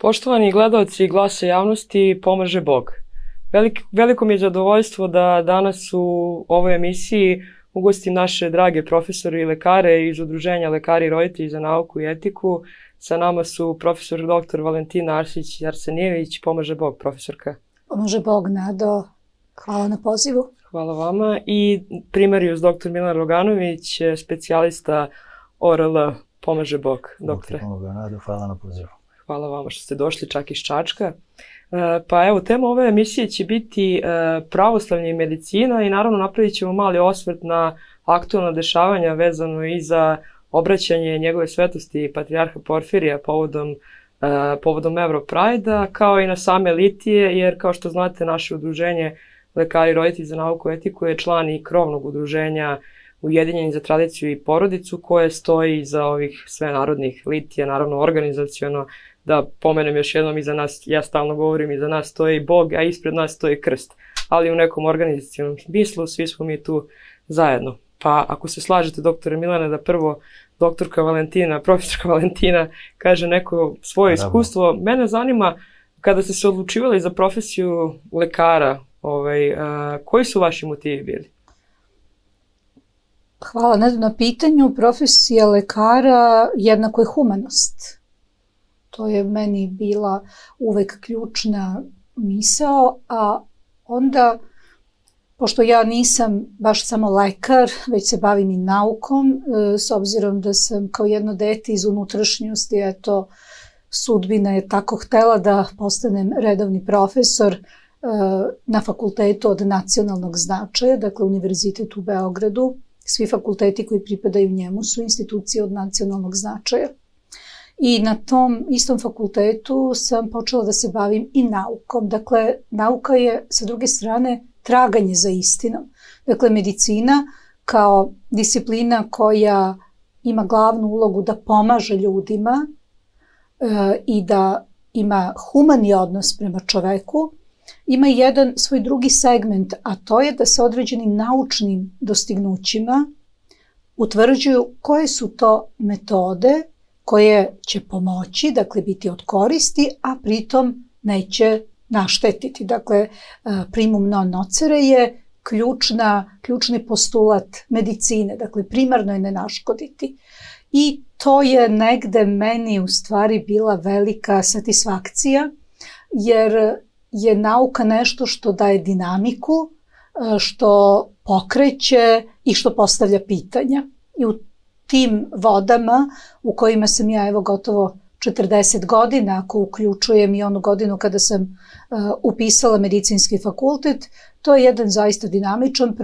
Poštovani gledaoci Glasa javnosti, pomaže Bog. Veliko mi je zadovoljstvo da danas u ovoj emisiji ugostim naše drage profesore i lekare iz Udruženja Lekari i roditelji za nauku i etiku. Sa nama su profesor dr. Valentina Arsić-Arsenijević. Pomaže Bog, profesorka. Pomaže Bog, Nado. Hvala na pozivu. Hvala vama. I primarijus dr. Milan Roganović, specijalista ORL. Pomaže Bog, doktore. Nado, hvala na pozivu. Hvala vama što ste došli čak iz Čačka. Pa evo, tema ove emisije će biti pravoslavlje i medicina i naravno napravit ćemo mali osvrt na aktualna dešavanja vezano i za obraćanje njegove svetosti patrijarha Porfirija povodom Europride-a, kao i na same litije, jer kao što znate naše udruženje Lekari i roditelji za nauku i etiku je član i krovnog udruženja Ujedinjeni za tradiciju i porodicu, koje stoji iza ovih svenarodnih litija, naravno organizaciono. Da pomenem još jednom, iza nas, ja stalno govorim, iza nas stoji Bog, a ispred nas stoji krst. Ali u nekom organizacionom smislu svi smo mi tu zajedno. Pa ako se slažete, doktore Milane, da prvo profesorka Valentina kaže neko svoje iskustvo. Mene zanima, kada ste se odlučivali za profesiju lekara, koji su vaši motivi bili? Hvala na pitanju. Profesija lekara jednako je humanost. To je meni bila uvek ključna misao, a onda, pošto ja nisam baš samo lekar, već se bavim i naukom, s obzirom da sam kao jedno dete iz unutrašnjosti, sudbina je tako htela da postanem redovni profesor na fakultetu od nacionalnog značaja, dakle Univerzitet u Beogradu. Svi fakulteti koji pripadaju njemu su institucije od nacionalnog značaja. I na tom istom fakultetu sam počela da se bavim i naukom. Dakle, nauka je, sa druge strane, traganje za istinom. Dakle, medicina kao disciplina koja ima glavnu ulogu da pomaže ljudima i da ima humani odnos prema čoveku, ima jedan svoj drugi segment, a to je da se određenim naučnim dostignućima utvrđuju koje su to metode koje će pomoći, dakle biti od koristi, a pritom neće naštetiti. Dakle, primum non nocere je ključni postulat medicine, dakle primarno je ne naškoditi. I to je negde meni u stvari bila velika satisfakcija, jer je nauka nešto što daje dinamiku, što pokreće i što postavlja pitanja. I u tim vodama u kojima sam ja gotovo 40 godina, ako uključujem i onu godinu kada sam upisala medicinski fakultet, to je jedan zaista dinamičan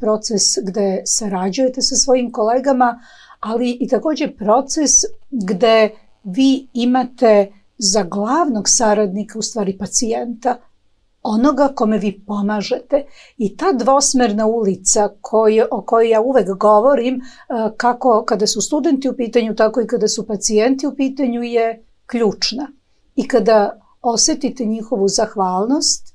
proces gde sarađujete sa svojim kolegama, ali i također proces gde vi imate za glavnog saradnika, u stvari pacijenta, onoga kome vi pomažete. I ta dvosmerna ulica o kojoj ja uvek govorim, kako kada su studenti u pitanju, tako i kada su pacijenti u pitanju, je ključna. I kada osetite njihovu zahvalnost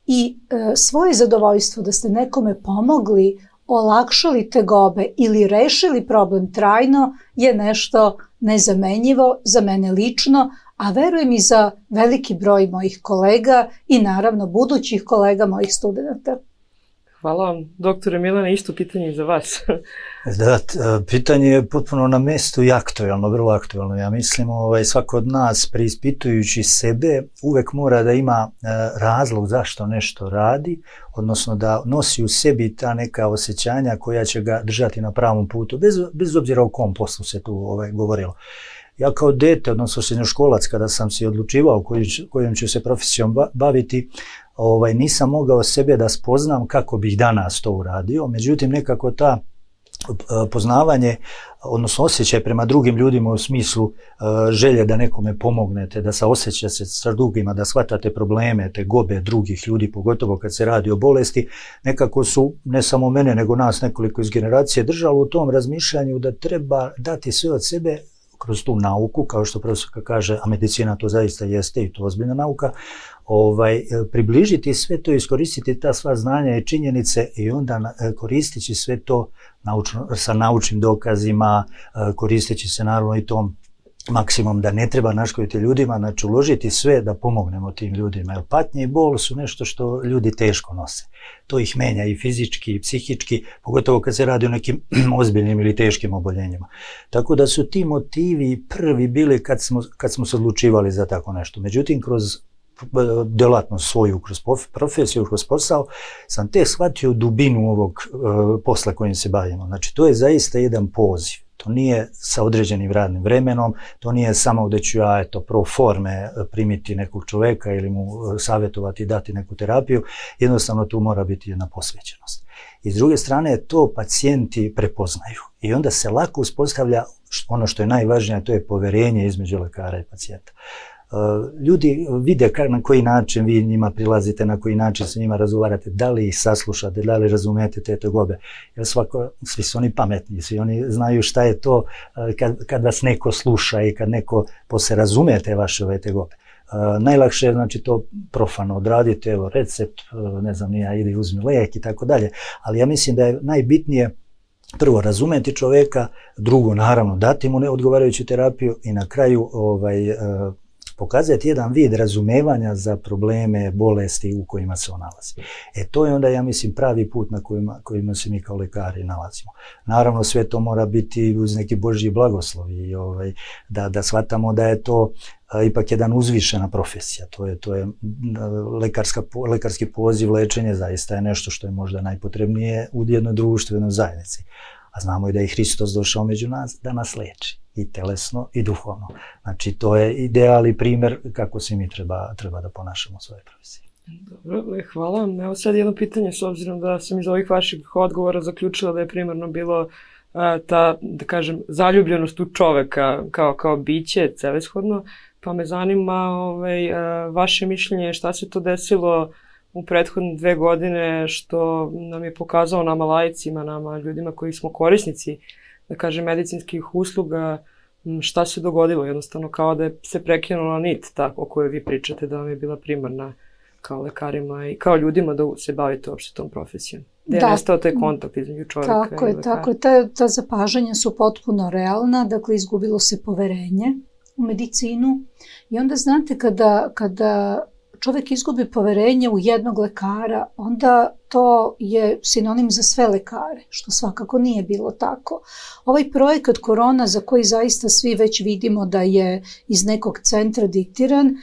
i svoje zadovoljstvo da ste nekome pomogli, olakšali tegobe ili rešili problem trajno, je nešto nezamenjivo za mene lično, a verujem i za veliki broj mojih kolega i naravno budućih kolega mojih studenta. Hvala vam. Doktore Milane, isto pitanje i za vas. Da, pitanje je potpuno na mestu i aktuelno, vrlo aktuelno. Ja mislim, svako od nas preispitujući sebe uvek mora da ima razlog zašto nešto radi, odnosno da nosi u sebi ta neka osjećanja koja će ga držati na pravom putu, bez obzira o kom poslu se tu govorilo. Ja kao dete, odnosno srednjoškolac, kada sam se odlučivao kojom ću se profesijom baviti, nisam mogao sebe da spoznam kako bih danas to uradio. Međutim, nekako ta poznavanje, odnosno osjećaj prema drugim ljudima u smislu želje da nekome pomognete, da saosećate se sa drugima, da shvatate probleme, tegobe drugih ljudi, pogotovo kad se radi o bolesti, nekako su ne samo mene, nego nas nekoliko iz generacije držalo u tom razmišljanju da treba dati sve od sebe kroz tu nauku, kao što profesorka kaže, a medicina to zaista jeste i to ozbiljna nauka, približiti sve to, iskoristiti ta sva znanja i činjenice i onda koristeći sve to sa naučnim dokazima, koristeći se naravno i tom maksimum da ne treba naškoditi ljudima, znači uložiti sve da pomognemo tim ljudima, jer patnje i bol su nešto što ljudi teško nose. To ih menja i fizički i psihički, pogotovo kad se radi o nekim ozbiljnim ili teškim oboljenjima. Tako da su ti motivi prvi bili kad smo se odlučivali za tako nešto. Međutim, kroz djelatnost svoju, kroz profesiju, kroz posao, sam tek shvatio dubinu ovog posla kojim se bavimo. Znači, to je zaista jedan poziv. To nije sa određenim radnim vremenom, to nije samo da ću ja pro forme primiti nekog čoveka ili mu savjetovati i dati neku terapiju, jednostavno tu mora biti jedna posvećenost. I s druge strane to pacijenti prepoznaju i onda se lako uspostavlja ono što je najvažnije, to je poverenje između lekara i pacijenta. Ljudi vide na koji način vi njima prilazite, na koji način se njima razgovarate, da li ih saslušate, da li razumete te tegobe. Jer svi su oni pametni, svi oni znaju šta je to kad vas neko sluša i kad neko posle razume te vaše ove tegobe. Najlakše je znači to profano odraditi, evo recept, ne znam nija, idi uzmi lijek i tako dalje, ali ja mislim da je najbitnije prvo razumeti čoveka, drugo naravno dati mu odgovarajuću terapiju i na kraju pokazati jedan vid razumevanja za probleme, bolesti u kojima se on nalazi. To je onda, ja mislim, pravi put na kojima se mi kao lekari nalazimo. Naravno, sve to mora biti uz neki Božji blagoslov i da shvatamo da je to ipak jedan uzvišena profesija. To je lekarski poziv, lečenje zaista je nešto što je možda najpotrebnije u jednoj društvenoj zajednici. A znamo i da je Hristos došao među nas da nas leči i telesno i duhovno. Znači to je ideal i primjer kako se mi treba da ponašamo u svojoj profesiji. Dobro, hvala vam. Evo sad jedno pitanje, s obzirom da sam iz ovih vaših odgovora zaključila da je primarno bilo ta, da kažem, zaljubljenost u čoveka kao biće celeshodno, pa me zanima vaše mišljenje šta se to desilo u prethodne 2 godine što nam je pokazao nama laicima, nama ljudima koji smo korisnici, da kažem, medicinskih usluga, šta se dogodilo, jednostavno kao da je se prekinula nit tako o kojoj vi pričate da vam je bila primarna kao lekarima i kao ljudima da se bavite uopšte tom profesijom. Da je nestao taj kontakt između čovjeka i lekara. Tako je, ta zapažanja su potpuno realna, dakle izgubilo se poverenje u medicinu i onda znate kada čovjek izgubi poverenje u jednog lekara, onda to je sinonim za sve lekare, što svakako nije bilo tako. Ovaj projekat Korona, za koji zaista svi već vidimo da je iz nekog centra diktiran,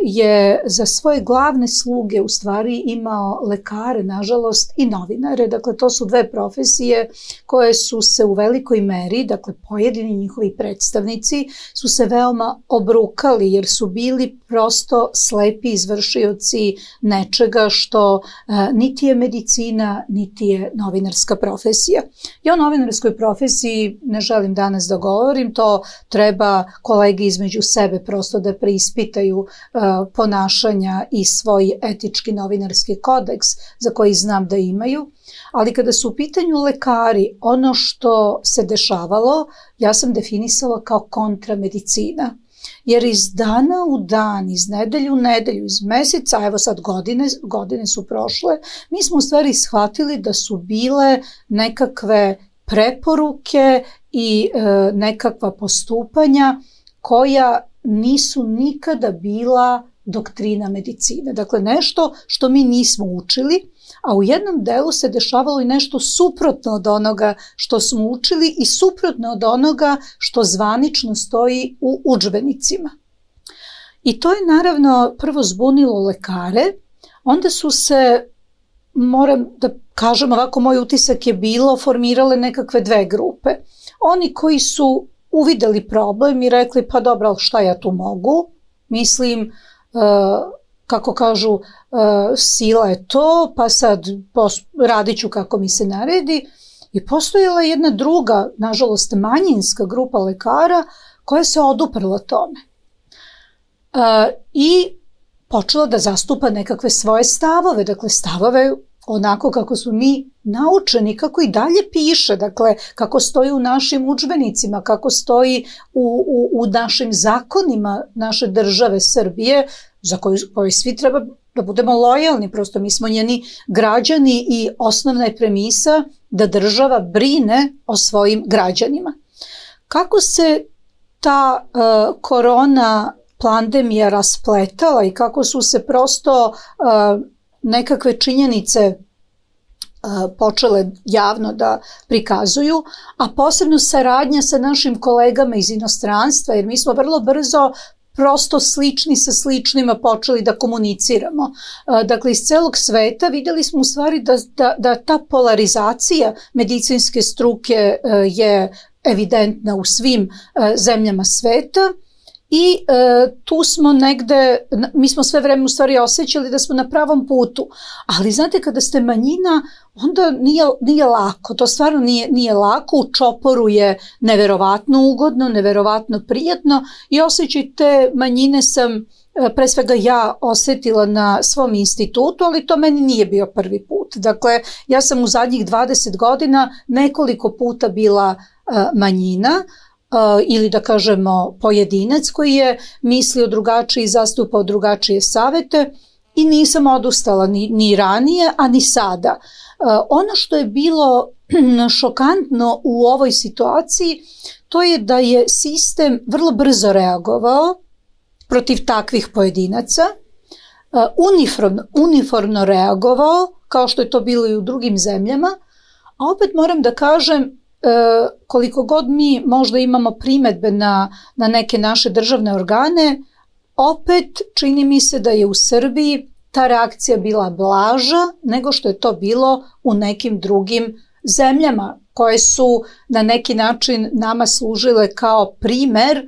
je za svoje glavne sluge u stvari imao lekare, nažalost, i novinare. Dakle, to su 2 profesije koje su se u velikoj meri, dakle, pojedini njihovi predstavnici, su se veoma obrukali jer su bili prosto slepi izvršioci nečega što niti je medicina, niti je novinarska profesija. I o novinarskoj profesiji ne želim danas da govorim, to treba kolege između sebe prosto da preispitaju ponašanja i svoj etički novinarski kodeks za koji znam da imaju. Ali kada su u pitanju lekari, ono što se dešavalo, ja sam definisala kao kontramedicina. Jer iz dana u dan, iz nedelju u nedelju, iz meseca, evo sad godine su prošle, mi smo u stvari shvatili da su bile nekakve preporuke i nekakva postupanja koja nisu nikada bila doktrina medicine. Dakle, nešto što mi nismo učili, a u jednom delu se dešavalo i nešto suprotno od onoga što smo učili i suprotno od onoga što zvanično stoji u udžbenicima. I to je naravno prvo zbunilo lekare, onda su se, moram da kažem ovako, moj utisak je bilo, formirale nekakve 2 grupe. Oni koji su uvideli problem i rekli pa dobro, ali šta ja tu mogu? Mislim, kako kažu, sila je to, pa sad radit ću kako mi se naredi. I postojala je jedna druga, nažalost manjinska grupa lekara koja se oduprla tome. I počela da zastupa nekakve svoje stavove, dakle stavove onako kako su mi naučeni, kako i dalje piše, dakle kako stoji u našim udžbenicima, kako stoji u našim zakonima naše države Srbije, za koju svi treba da budemo lojalni, prosto mi smo njeni građani i osnovna je premisa da država brine o svojim građanima. Kako se ta korona pandemija raspletala i kako su se prosto nekakve činjenice počele javno da prikazuju, a posebno saradnja sa našim kolegama iz inostranstva, jer mi smo vrlo brzo prosto slični sa sličnima počeli da komuniciramo. Dakle, iz celog sveta videli smo u stvari da ta polarizacija medicinske struke je evidentna u svim zemljama sveta i tu smo negde, mi smo sve vreme u stvari osjećali da smo na pravom putu, ali znate kada ste manjina onda nije lako, to stvarno nije lako, u čoporu je neverovatno ugodno, neverovatno prijatno i osjećaj te manjine sam pre svega ja osjetila na svom institutu, ali to meni nije bio prvi put. Dakle, ja sam u zadnjih 20 godina nekoliko puta bila manjina, ili da kažemo pojedinac koji je mislio drugačije i zastupao drugačije savete i nisam odustala ni ranije, a ni sada. Ono što je bilo šokantno u ovoj situaciji, to je da je sistem vrlo brzo reagovao protiv takvih pojedinaca, uniformno reagovao, kao što je to bilo i u drugim zemljama, a opet moram da kažem, koliko god mi možda imamo primedbe na neke naše državne organe, opet čini mi se da je u Srbiji ta reakcija bila blaža nego što je to bilo u nekim drugim zemljama koje su na neki način nama služile kao primer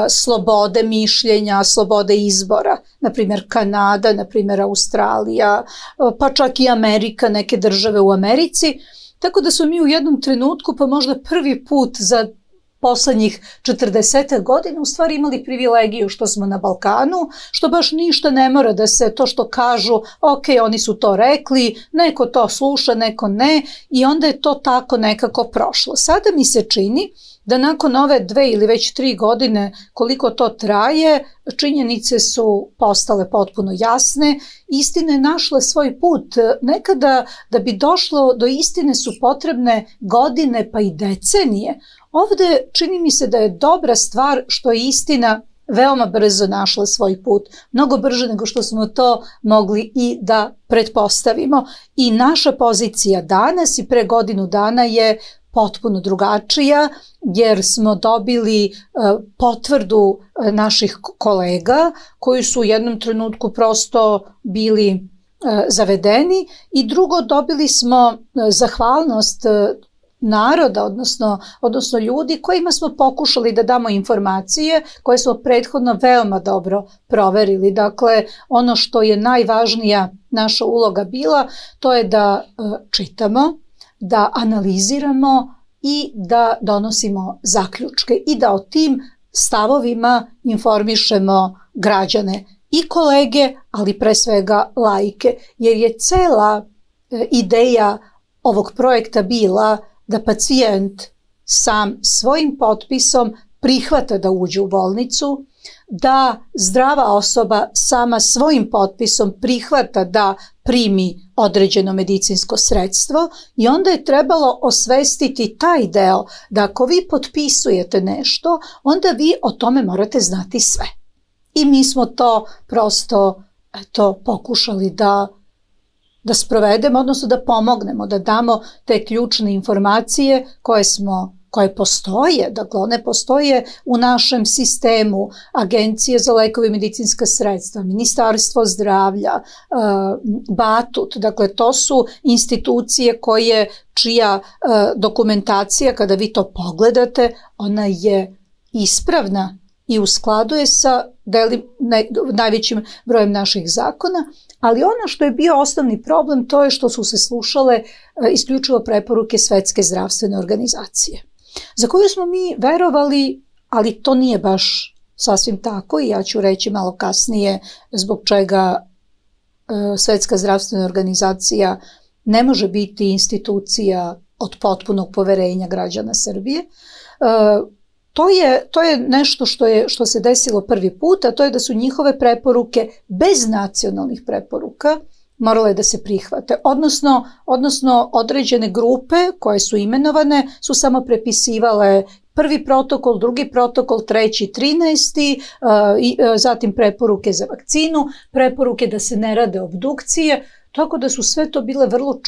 slobode mišljenja, slobode izbora. Naprimjer Kanada, naprimjer Australija, pa čak i Amerika, neke države u Americi. Tako da smo mi u jednom trenutku, pa možda prvi put za poslednjih 40 godina u stvari imali privilegiju što smo na Balkanu, što baš ništa ne mora da se to što kažu, ok, oni su to rekli, neko to sluša, neko ne i onda je to tako nekako prošlo. Sada mi se čini da nakon ove 2 ili već 3 godine koliko to traje, činjenice su postale potpuno jasne, istina je našla svoj put. Nekada da bi došlo do istine su potrebne godine pa i decenije. Ovde čini mi se da je dobra stvar što je istina veoma brzo našla svoj put, mnogo brže nego što smo to mogli i da pretpostavimo. I naša pozicija danas i pre godinu dana je potpuno drugačija, jer smo dobili potvrdu naših kolega koji su u jednom trenutku prosto bili zavedeni i drugo dobili smo zahvalnost naroda, odnosno ljudi kojima smo pokušali da damo informacije koje smo prethodno veoma dobro proverili. Dakle, ono što je najvažnija naša uloga bila, to je da čitamo, da analiziramo i da donosimo zaključke i da o tim stavovima informišemo građane i kolege, ali pre svega laike, jer je cela ideja ovog projekta bila da pacijent sam svojim potpisom prihvata da uđe u bolnicu, da zdrava osoba sama svojim potpisom prihvata da primi određeno medicinsko sredstvo i onda je trebalo osvestiti taj deo da ako vi potpisujete nešto, onda vi o tome morate znati sve. I mi smo to prosto pokušali da sprovedemo, odnosno da pomognemo, da damo te ključne informacije koje postoje, dakle one postoje u našem sistemu, Agencije za lekove i medicinska sredstva, Ministarstvo zdravlja, Batut, dakle to su institucije čija dokumentacija, kada vi to pogledate, ona je ispravna i u skladu je sa najvećim brojem naših zakona, ali ono što je bio osnovni problem to je što su se slušale isključivo preporuke Svetske zdravstvene organizacije, za koju smo mi verovali, ali to nije baš sasvim tako i ja ću reći malo kasnije zbog čega Svetska zdravstvena organizacija ne može biti institucija od potpunog poverenja građana Srbije. To je nešto što se desilo prvi put, a to je da su njihove preporuke bez nacionalnih preporuka morale da se prihvate. Odnosno određene grupe koje su imenovane su samo prepisivale prvi protokol, drugi protokol, treći, 13. Zatim preporuke za vakcinu, preporuke da se ne rade obdukcije, tako da su sve to bile vrlo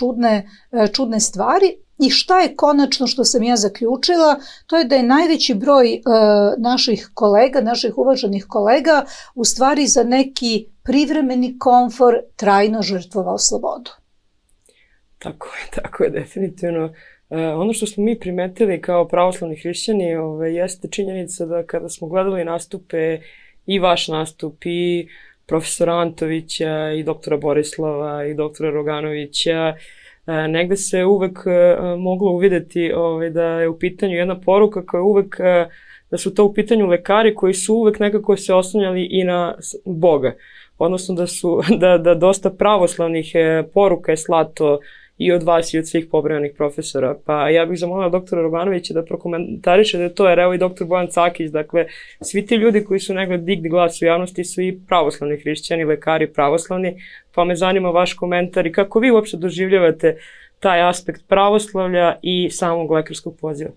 čudne stvari. I šta je konačno što sam ja zaključila, to je da je najveći broj naših kolega, naših uvaženih kolega, u stvari za neki privremeni komfor trajno žrtvovao slobodu. Tako je definitivno. Ono što smo mi primetili kao pravoslavni hrišćani jeste činjenica da kada smo gledali nastupe, i vaš nastup, i profesora Antovića, i doktora Borislava, i doktora Roganovića, negde se uvek moglo uvideti da je u pitanju jedna poruka koja je uvek, da su to u pitanju lekari koji su uvek nekako se oslanjali i na Boga. Odnosno da dosta pravoslavnih poruka je slato i od vas i od svih pobrojanih profesora. Pa ja bih zamolila doktora Roganovića da prokomentariše da je to, jer evo i doktor Bojan Cakić, dakle, svi ti ljudi koji su negdje digli glas u javnosti su i pravoslavni hrišćani, lekari pravoslavni, pa me zanima vaš komentar i kako vi uopšte doživljavate taj aspekt pravoslavlja i samog lekarskog poziva.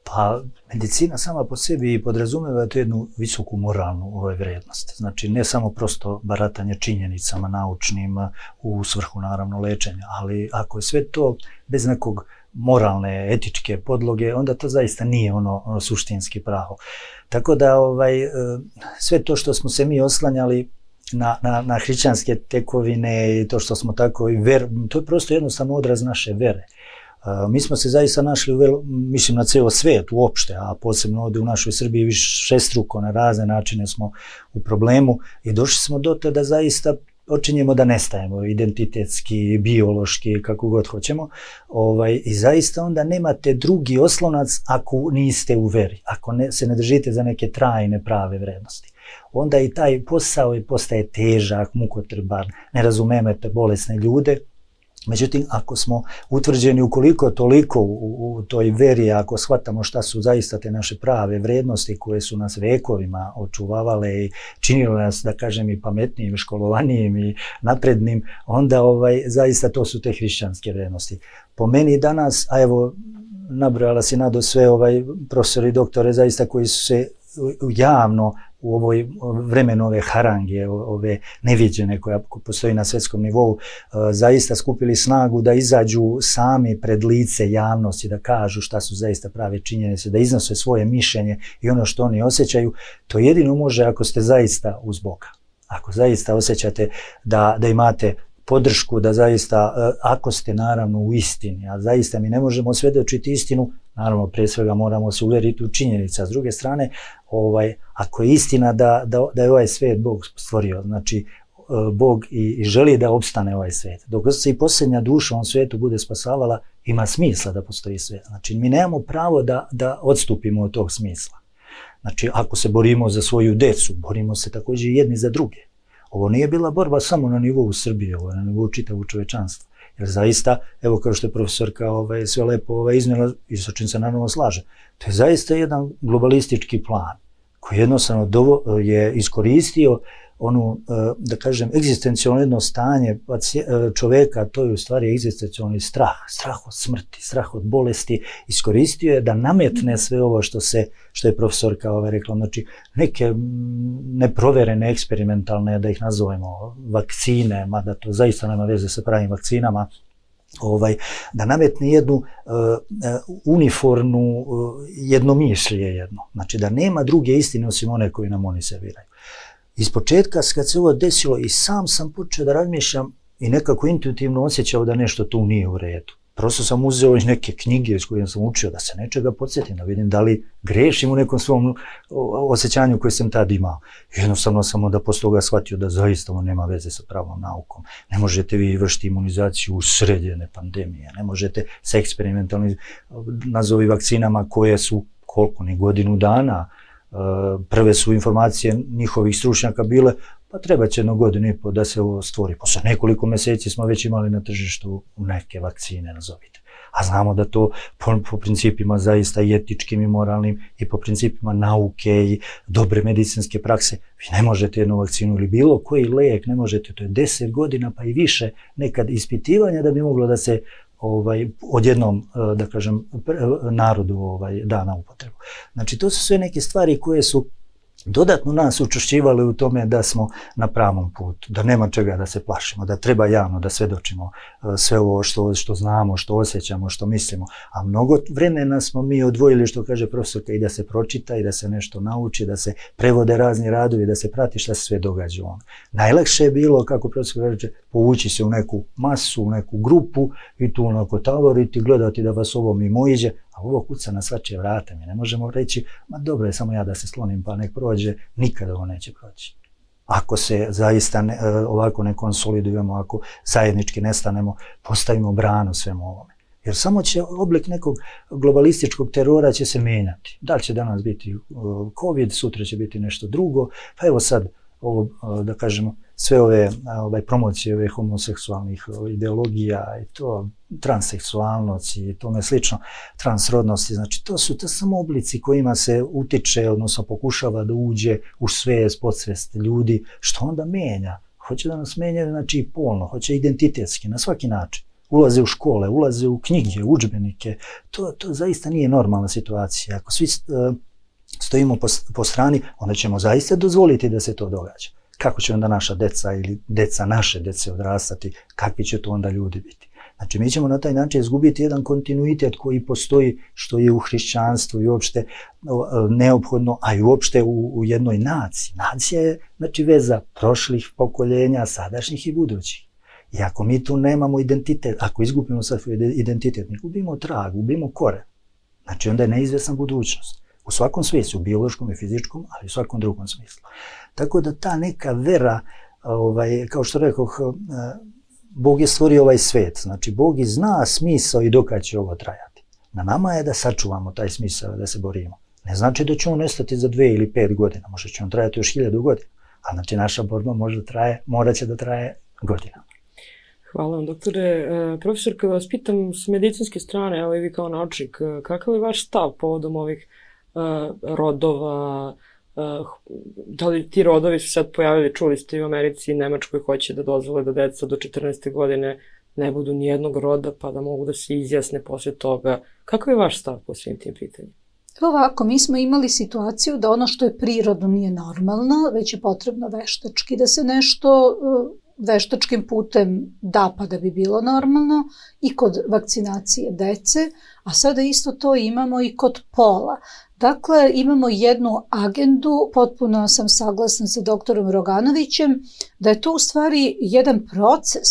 Pa, medicina sama po sebi podrazumeva tu jednu visoku moralnu vrednost. Znači, ne samo prosto baratanje činjenicama naučnim u svrhu, naravno, lečenja, ali ako je sve to bez nekog moralne, etičke podloge, onda to zaista nije ono suštinski pravo. Tako da, sve to što smo se mi oslanjali na hrišćanske tekovine i to što smo tako, to je prosto jednostavno odraz naše vere. Mi smo se zaista našli, mislim, na ceo svijet uopšte, a posebno ovdje u našoj Srbiji višestruko na razne načine smo u problemu i došli smo do toga da zaista počinjemo da nestajemo identitetski, biološki, kako god hoćemo, i zaista onda nemate drugi oslonac ako niste u veri, ako se ne držite za neke trajne prave vrednosti. Onda i taj posao postaje težak, mukotrpan, ne razumete bolesne ljude. Međutim, ako smo utvrđeni ukoliko toliko u toj veri, ako shvatamo šta su zaista te naše prave vrednosti koje su nas vekovima očuvavale i činile nas, da kažem, i pametnijim, školovanijim i naprednim, onda zaista to su te hrišćanske vrednosti. Po meni danas, a evo, nabrojala si Nado sve profesori i doktore zaista koji su se javno u ovoj vremenu ove harange, ove neviđene koja postoji na svjetskom nivou, zaista skupili snagu da izađu sami pred lice javnosti, da kažu šta su zaista prave činjenice, da iznose svoje mišljenje i ono što oni osjećaju. To jedino može ako ste zaista uz Boga. Ako zaista osjećate da imate podršku, da zaista, ako ste naravno u istini, a zaista mi ne možemo svjedočiti istinu, naravno prije svega moramo se uvjeriti u činjenice, a s druge strane, ako je istina da je ovaj svijet Bog stvorio, znači Bog i želi da opstane ovaj svijet, dok se i posljednja duša u ovom svijetu bude spasavala, ima smisla da postoji svijet. Znači mi nemamo pravo da odstupimo od tog smisla. Znači ako se borimo za svoju decu, borimo se također i jedni za druge. Ovo nije bila borba samo na nivou Srbije, ovo je na nivou čitavog čovečanstva. Jer zaista, evo kao što je profesorka sve lepo iznijela i sa čim se naravno slaže, to je zaista jedan globalistički plan koji jednostavno je iskoristio onu, da kažem, egzistencijalno jedno stanje čoveka, to je u stvari egzistencijalni strah od smrti, strah od bolesti, iskoristio je da nametne sve ovo što je profesorka rekla, znači neke neproverene, eksperimentalne, da ih nazovemo, vakcine, mada to zaista nema veze sa pravim vakcinama, da nametne jednu uniformnu jednomišlje jedno, znači da nema druge istine osim one koje nam oni serviraju. Iz početka, kad se ovo desilo, i sam počeo da razmišljam i nekako intuitivno osjećao da nešto tu nije u redu. Prosto sam uzeo iz neke knjige s kojim sam učio da se nečega podsjetim, da vidim da li grešim u nekom svom osjećanju koje sam tad imao. Jednostavno sam onda posle toga shvatio da zaista ovo nema veze sa pravom naukom. Ne možete vi vršiti imunizaciju u sred jedne pandemije, ne možete sa eksperimentalnim nazovi vakcinama koje su koliko ni godinu dana. Prve su informacije njihovih stručnjaka bile, pa treba će 1 godinu i pol da se ovo stvori. Posle nekoliko mjeseci smo već imali na tržištu neke vakcine, nazovite. A znamo da to po principima zaista i etičkim i moralnim i po principima nauke i dobre medicinske prakse, vi ne možete jednu vakcinu ili bilo koji lek, ne možete, to je 10 godina pa i više nekad ispitivanja da bi moglo da se odjednom, da kažem, narodu da na upotrebu. Znači, to su sve neke stvari koje su dodatno nas učvršćivali u tome da smo na pravom putu, da nema čega da se plašimo, da treba javno da svedočimo sve ovo što znamo, što osjećamo, što mislimo. A mnogo vremena smo mi odvojili, što kaže profesorka, i da se pročita, i da se nešto nauči, da se prevode razni radovi, da se prati šta se sve događa u ovom. Najlakše je bilo, kako profesor kaže, povući se u neku masu, u neku grupu i tu onako tavoriti, gledati da vas ovo mimoiđe, a ovo kuca na svačije vrata. Mi ne možemo reći, ma dobro je samo ja da se slonim pa nek prođe, nikada ovo neće proći. Ako se zaista ovako ne konsolidujemo, ako zajednički nestanemo, postavimo branu svemu ovome. Jer samo će oblik nekog globalističkog terora će se menjati. Da li će danas biti COVID, sutra će biti nešto drugo, pa evo sad ovo, da kažemo, sve ove promocije ove homoseksualnih ideologija i to transseksualnost i tome slično, transrodnosti, znači to su samo oblici kojima se utiče, odnosno pokušava da uđe u svest, podsvest ljudi, što onda menja. Hoće da nas menja, znači i polno, hoće identitetski, na svaki način. Ulaze u škole, ulaze u knjige, u udžbenike, to zaista nije normalna situacija. Ako svi stojimo po strani, onda ćemo zaista dozvoliti da se to događa. Kako će onda naša deca ili deca naše dece odrastati, kakvi će to onda ljudi biti. Znači, mi ćemo na taj način izgubiti jedan kontinuitet koji postoji, što je u hrišćanstvu i uopšte neophodno, a i uopšte u jednoj naciji. Nacija je, znači, veza prošlih pokoljenja, sadašnjih i budućih. I ako mi tu nemamo identitet, ako izgubimo sad identitet, mi gubimo trag, gubimo koren. Znači, onda je neizvesna budućnost. U svakom smislu, u biološkom i fizičkom, ali u svakom drugom smislu. Tako da ta neka vera, kao što rekoh, Bog je stvorio ovaj svet. Znači, Bog i zna smisao i dokad će ovo trajati. Na nama je da sačuvamo taj smisao, da se borimo. Ne znači da će on nestati za 2 ili 5 godina, možda će on trajati još 1000 godina. A znači, naša borba morat će da traje godinama. Hvala vam, doktore. Profesor, kada vas pitam s medicinske strane, evo i vi kao naučnik, kakav je vaš stav povodom ovih rodova? Da li ti rodovi su sad pojavili, čuli ste i u Americi i Nemačkoj hoće da dozvole da deca do 14. godine ne budu ni jednog roda pa da mogu da se izjasne posle toga. Kakav je vaš stav po svim tim pitanjima? Ovako, mi smo imali situaciju da ono što je prirodno nije normalno, već je potrebno veštački da se nešto veštačkim putem da pa da bi bilo normalno i kod vakcinacije dece, a sada isto to imamo i kod pola. Dakle, imamo jednu agendu, potpuno sam saglasna sa doktorom Roganovićem, da je to u stvari jedan proces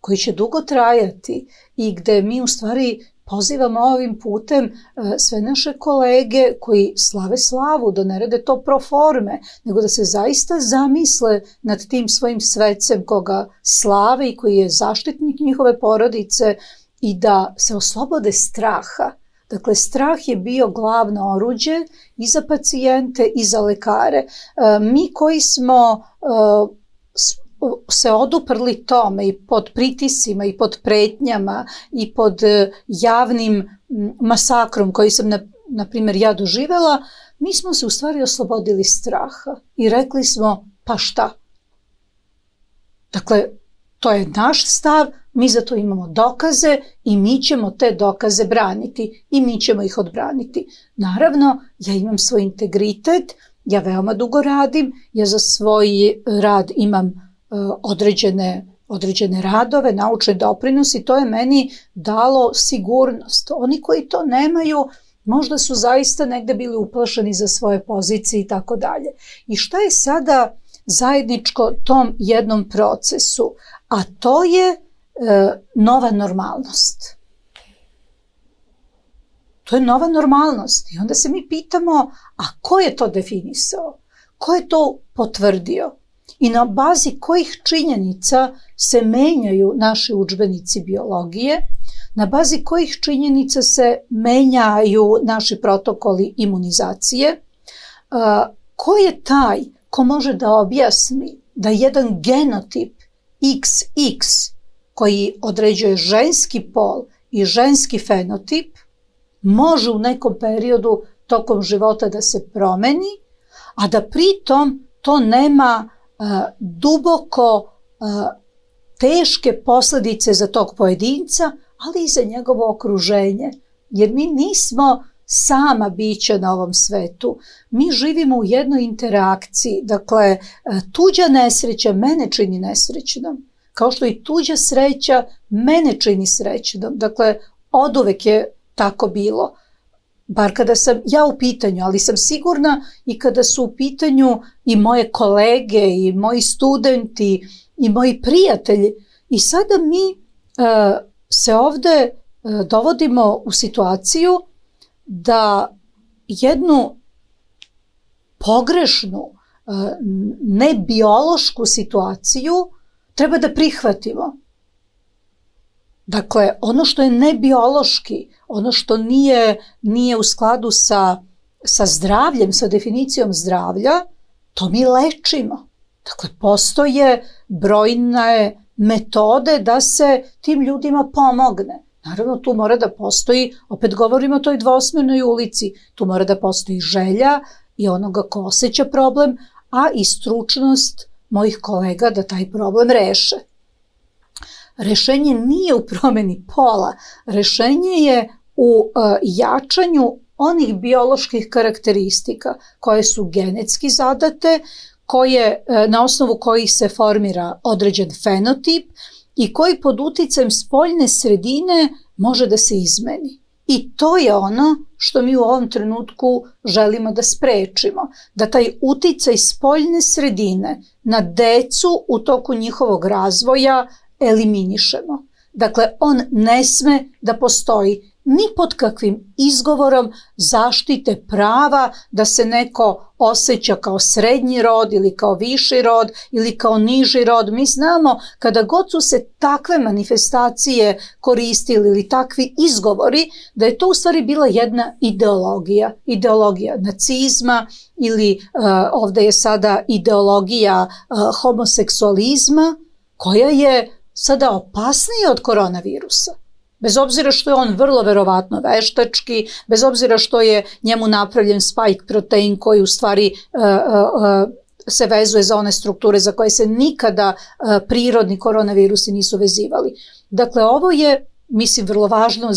koji će dugo trajati i gde mi u stvari pozivamo ovim putem sve naše kolege koji slave slavu, da ne rade to pro forme, nego da se zaista zamisle nad tim svojim svecem koga slave i koji je zaštitnik njihove porodice i da se oslobode straha. Dakle, strah je bio glavno oruđe i za pacijente i za lekare. Mi koji smo se oduprli tome i pod pritisima i pod pretnjama i pod javnim masakrom koji sam, na primjer, ja doživela, mi smo se u stvari oslobodili straha i rekli smo, pa šta? Dakle, to je naš stav, mi za to imamo dokaze i mi ćemo te dokaze braniti i mi ćemo ih odbraniti. Naravno, ja imam svoj integritet, ja veoma dugo radim, ja za svoj rad imam određene radove, naučne doprinos i to je meni dalo sigurnost. Oni koji to nemaju, možda su zaista negde bili uplašeni za svoje pozicije i tako dalje. I šta je sada zajedničko tom jednom procesu? A to je nova normalnost. To je nova normalnost. I onda se mi pitamo, a ko je to definisao? Ko je to potvrdio? I na bazi kojih činjenica se menjaju naši udžbenici biologije, na bazi kojih činjenica se menjaju naši protokoli imunizacije, ko je taj ko može da objasni da jedan genotip XX koji određuje ženski pol i ženski fenotip može u nekom periodu tokom života da se promeni, a da pritom to nema duboko teške posledice za tog pojedinca, ali i za njegovo okruženje. Jer mi nismo sama bića na ovom svetu. Mi živimo u jednoj interakciji. Dakle, tuđa nesreća mene čini nesrećnom. Kao što i tuđa sreća mene čini srećnom. Dakle, oduvek je tako bilo. Bar kada sam ja u pitanju, ali sam sigurna i kada su u pitanju i moje kolege, i moji studenti, i moji prijatelji. I sada mi se ovde dovodimo u situaciju da jednu pogrešnu, nebiološku situaciju treba da prihvatimo. Dakle, ono što je nebiološki, ono što nije u skladu sa zdravljem, sa definicijom zdravlja, to mi lečimo. Dakle, postoje brojne metode da se tim ljudima pomogne. Naravno, tu mora da postoji, opet govorimo o toj dvosmernoj ulici, tu mora da postoji želja i onoga ko osjeća problem, a i stručnost mojih kolega da taj problem reše. Rešenje nije u promeni pola, rešenje je u jačanju onih bioloških karakteristika koje su genetski zadate, na osnovu kojih se formira određen fenotip i koji pod uticajem spoljne sredine može da se izmeni. I to je ono što mi u ovom trenutku želimo da sprečimo, da taj uticaj spoljne sredine na decu u toku njihovog razvoja eliminišemo. Dakle, on ne sme da postoji ni pod kakvim izgovorom zaštite prava da se neko osjeća kao srednji rod ili kao viši rod ili kao niži rod. Mi znamo kada god su se takve manifestacije koristili ili takvi izgovori, da je to u stvari bila jedna ideologija nacizma ili ovde je sada ideologija homoseksualizma koja je sada opasnija od koronavirusa. Bez obzira što je on vrlo verovatno veštački, bez obzira što je njemu napravljen spike protein koji u stvari se vezuje za one strukture za koje se nikada prirodni koronavirusi nisu vezivali. Dakle, ovo je, mislim, vrlo važno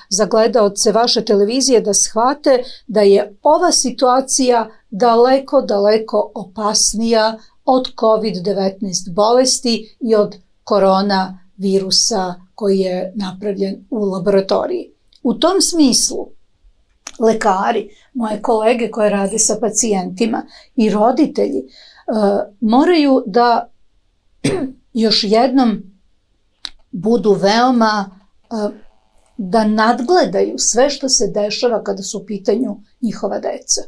za gledaoce vaše televizije da shvate da je ova situacija daleko, daleko opasnija od COVID-19 bolesti i od koronavirusa koji je napravljen u laboratoriji. U tom smislu, lekari, moje kolege koje rade sa pacijentima i roditelji moraju da još jednom budu veoma, da nadgledaju sve što se dešava kada su u pitanju njihova deca.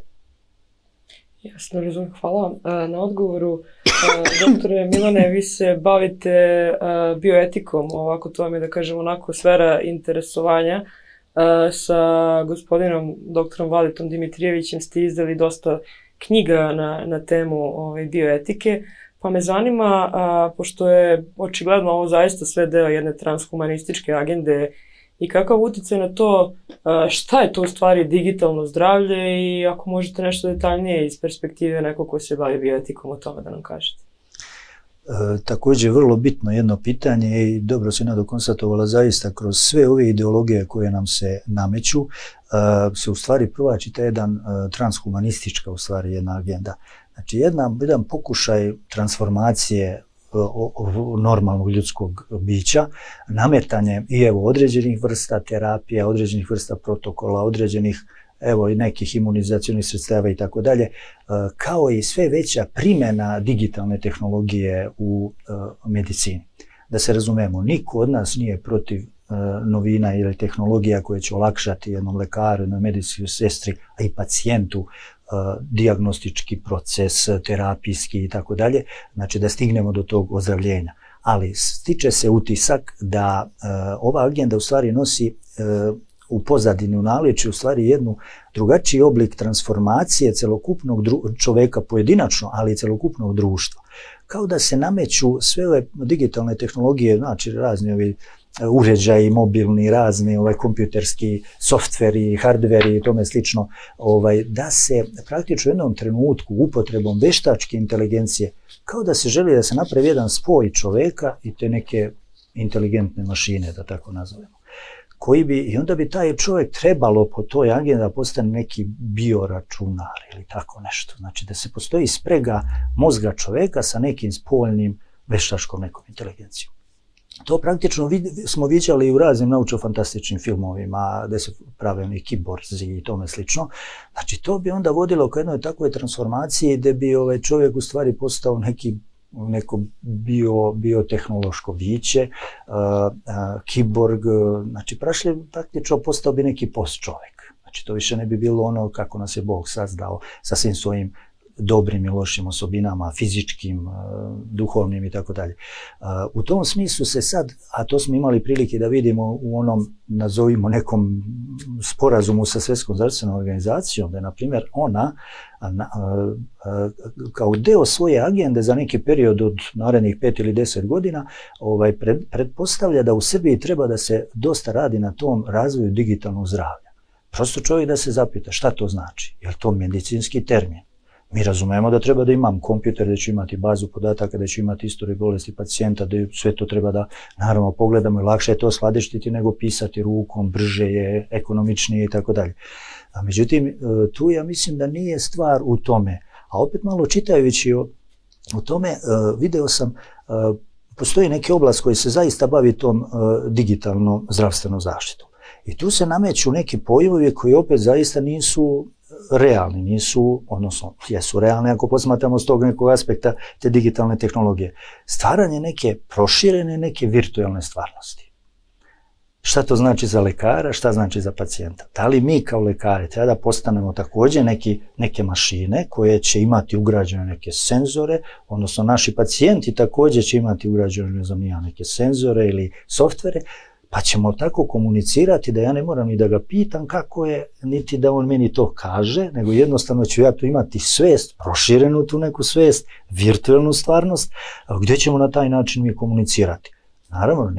Jasno, razumem. Hvala na odgovoru. Doktore Milane, vi se bavite bioetikom, ovako to vam je da kažem onako sfera interesovanja. Sa gospodinom doktorom Valetom Dimitrijevićem ste izdali dosta knjiga na temu bioetike, pa me zanima, pošto je očigledno ovo zaista sve deo jedne transhumanističke agende, i kakav uticaj na to šta je to u stvari digitalno zdravlje i ako možete nešto detaljnije iz perspektive nekog ko se bavi bioetikom o tome da nam kažete. Također vrlo bitno jedno pitanje i dobro se Nado konstatovala, zaista kroz sve ove ideologije koje nam se nameću se u stvari provlači ta jedan transhumanistička u stvari jedna agenda. Znači jedan pokušaj transformacije normalnog ljudskog bića, nametanje i evo određenih vrsta terapija, određenih vrsta protokola, određenih evo i nekih imunizacionih sredstava i tako dalje, kao i sve veća primjena digitalne tehnologije u medicini. Da se razumemo, niko od nas nije protiv novina ili tehnologija koje će olakšati jednom lekaru, jednoj medicinskoj sestri, a i pacijentu dijagnostički proces, terapijski i tako dalje, znači da stignemo do tog ozdravljenja. Ali stiče se utisak da ova agenda u stvari nosi u pozadini, u naličju u stvari jednu drugačiji oblik transformacije celokupnog čoveka pojedinačno, ali i celokupnog društva. Kao da se nameću sve ove digitalne tehnologije, znači razni ovi uređaji, mobilni, razni kompjuterski softveri, hardveri i tome slično, da se praktično u jednom trenutku upotrebom veštačke inteligencije, kao da se želi da se napravi jedan spoj čoveka i te neke inteligentne mašine, da tako nazovemo. koji bi, i onda bi taj čovjek trebalo po toj agendi da postane neki bioračunar ili tako nešto. Znači da se postoji sprega mozga čovjeka sa nekim spoljnim veštačkom nekom inteligencijom. To praktično smo viđali u raznim naučno-fantastičnim filmovima gdje se prave oni kiborzi i tome slično. Znači to bi onda vodilo ka jednoj takvoj transformaciji gdje bi čovjek u stvari postao neko biotehnološko biće, kiborg, znači praktično postao bi neki post čovjek. Znači to više ne bi bilo ono kako nas je Bog sazdao sa svim svojim dobrim i lošim osobinama, fizičkim, duhovnim i tako dalje. U tom smislu se sad, a to smo imali prilike da vidimo u onom, nazovimo nekom sporazumu sa Svjetskom zdravstvenom organizacijom, da je, na primjer, ona kao deo svoje agende za neki period od narednih 5 ili 10 godina pretpostavlja da u Srbiji treba da se dosta radi na tom razvoju digitalnog zdravlja. Prosto čovjek da se zapita šta to znači, je li to medicinski termin? Mi razumemo da treba da imam kompjuter, da ću imati bazu podataka, da ću imati istoriju bolesti pacijenta, da sve to treba da naravno pogledamo i lakše je to skladištiti nego pisati rukom, brže je, ekonomičnije i tako dalje. Međutim, tu ja mislim da nije stvar u tome. A opet malo čitajući o tome, video sam, postoji neki oblast koji se zaista bavi tom digitalnom zdravstvenom zaštitom. I tu se nameću neki pojmovi koji opet zaista nisu realni, nisu, odnosno jesu realni ako posmatramo s tog nekog aspekta te digitalne tehnologije. Stvaranje neke proširene, neke virtualne stvarnosti. Šta to znači za lekara, šta znači za pacijenta? Da li mi kao lekari treba da postanemo također neke mašine koje će imati ugrađene neke senzore, odnosno naši pacijenti također će imati ugrađene, ne znam, neke senzore ili softvere, pa ćemo tako komunicirati da ja ne moram ni da ga pitam kako je, niti da on meni to kaže, nego jednostavno ću ja tu imati svest, proširenu tu neku svest, virtualnu stvarnost, gdje ćemo na taj način mi komunicirati. Naravno,